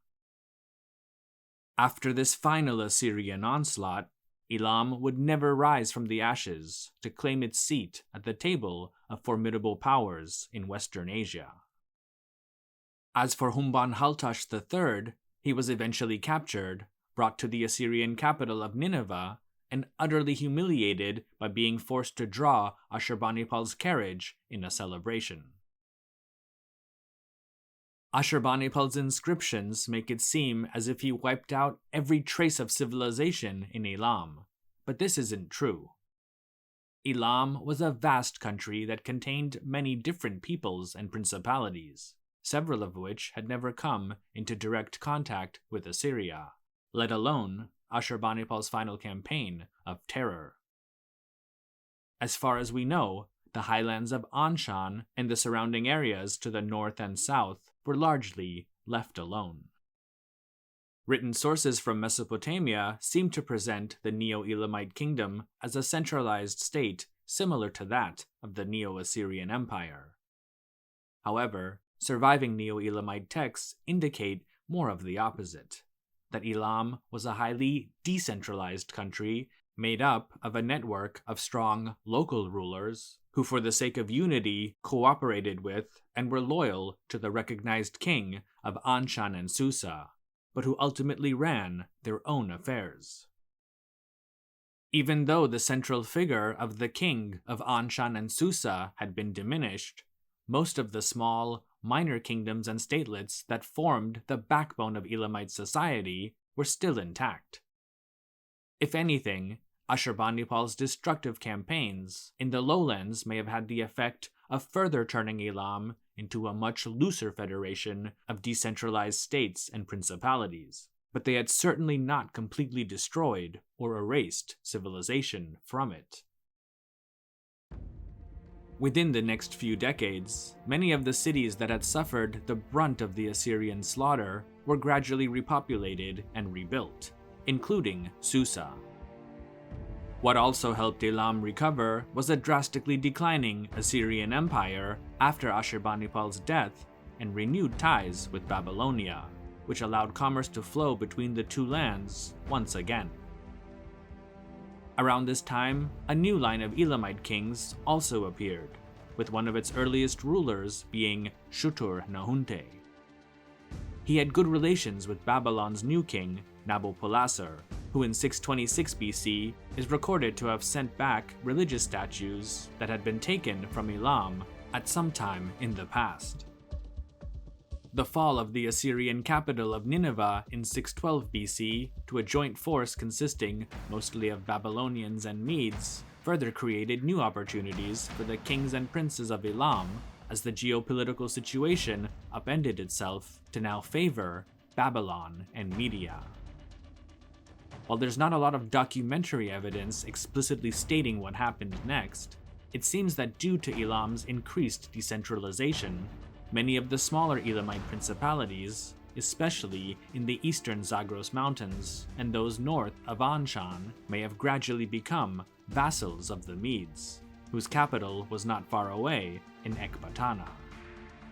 After this final Assyrian onslaught, Elam would never rise from the ashes to claim its seat at the table of formidable powers in Western Asia. As for Humban-Haltash III, he was eventually captured, brought to the Assyrian capital of Nineveh, and utterly humiliated by being forced to draw Ashurbanipal's carriage in a celebration. Ashurbanipal's inscriptions make it seem as if he wiped out every trace of civilization in Elam, But this isn't true. Elam was a vast country that contained many different peoples and principalities, several of which had never come into direct contact with Assyria, let alone Ashurbanipal's final campaign of terror. As far as we know, the highlands of Anshan and the surrounding areas to the north and south were largely left alone. Written sources from Mesopotamia seem to present the Neo-Elamite kingdom as a centralized state similar to that of the Neo-Assyrian Empire. However, surviving Neo-Elamite texts indicate more of the opposite, that Elam was a highly decentralized country made up of a network of strong local rulers who, for the sake of unity, cooperated with and were loyal to the recognized king of Anshan and Susa, but who ultimately ran their own affairs. Even though the central figure of the king of Anshan and Susa had been diminished, most of the small, minor kingdoms and statelets that formed the backbone of Elamite society were still intact. If anything, Ashurbanipal's destructive campaigns in the lowlands may have had the effect of further turning Elam into a much looser federation of decentralized states and principalities, but they had certainly not completely destroyed or erased civilization from it. Within the next few decades, many of the cities that had suffered the brunt of the Assyrian slaughter were gradually repopulated and rebuilt, including Susa. What also helped Elam recover was a drastically declining Assyrian Empire after Ashurbanipal's death and renewed ties with Babylonia, which allowed commerce to flow between the two lands once again. Around this time, a new line of Elamite kings also appeared, with one of its earliest rulers being Nahhunte. He had good relations with Babylon's new king, Nabopolassar, who in 626 BC is recorded to have sent back religious statues that had been taken from Elam at some time in the past. The fall of the Assyrian capital of Nineveh in 612 BC to a joint force consisting mostly of Babylonians and Medes further created new opportunities for the kings and princes of Elam as the geopolitical situation upended itself to now favor Babylon and Media. While there's not a lot of documentary evidence explicitly stating what happened next, it seems that due to Elam's increased decentralization, many of the smaller Elamite principalities, especially in the eastern Zagros Mountains and those north of Anshan, may have gradually become vassals of the Medes, whose capital was not far away in Ecbatana.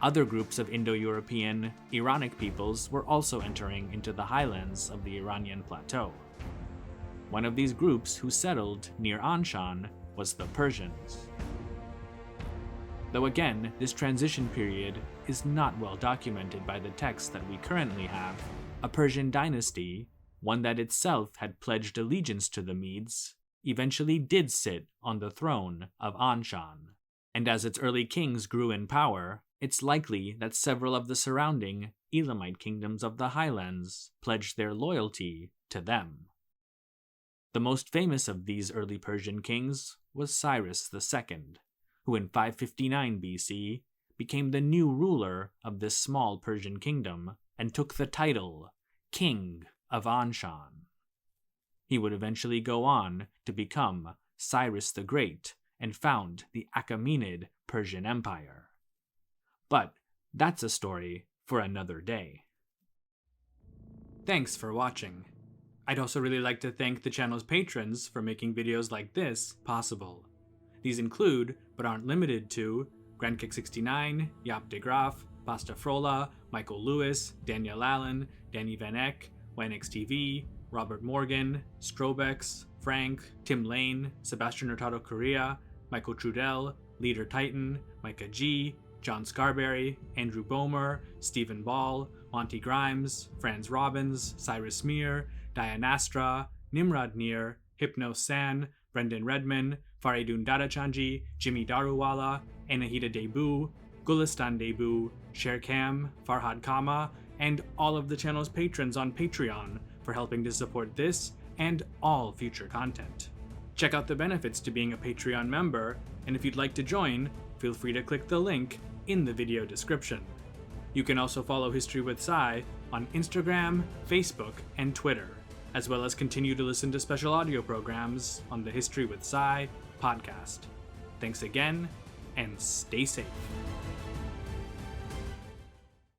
Other groups of Indo-European, Iranic peoples were also entering into the highlands of the Iranian plateau. One of these groups who settled near Anshan was the Persians. Though again, this transition period is not well documented by the texts that we currently have, a Persian dynasty, one that itself had pledged allegiance to the Medes, eventually did sit on the throne of Anshan, and as its early kings grew in power, it's likely that several of the surrounding Elamite kingdoms of the highlands pledged their loyalty to them. The most famous of these early Persian kings was Cyrus II, who in 559 BC became the new ruler of this small Persian kingdom and took the title King of Anshan. He would eventually go on to become Cyrus the Great and found the Achaemenid Persian Empire. But that's a story for another day. Thanks for watching. I'd also really like to thank the channel's patrons for making videos like this possible. These include, but aren't limited to, GrandKick69, Yap de Graaf, Pasta Frola, Michael Lewis, Daniel Allen, Danny Van Eck, WNXTV, Robert Morgan, Strobex, Frank, Tim Lane, Sebastian Hurtado Correa, Michael Trudell, Leader Titan, Micah G, John Scarberry, Andrew Bomer, Stephen Ball, Monty Grimes, Franz Robbins, Cyrus Meir, Dianastra, Nimrod Nir, Hypno San, Brendan Redman, Faridun Dadachanji, Jimmy Daruwala, Anahita Debu, Gulistan Debu, Sherkam, Farhad Kama, and all of the channel's patrons on Patreon for helping to support this and all future content. Check out the benefits to being a Patreon member, and if you'd like to join, feel free to click the link in the video description. You can also follow History with Sai on Instagram, Facebook, and Twitter, as well as continue to listen to special audio programs on the History with Sai podcast. Thanks again, and stay safe.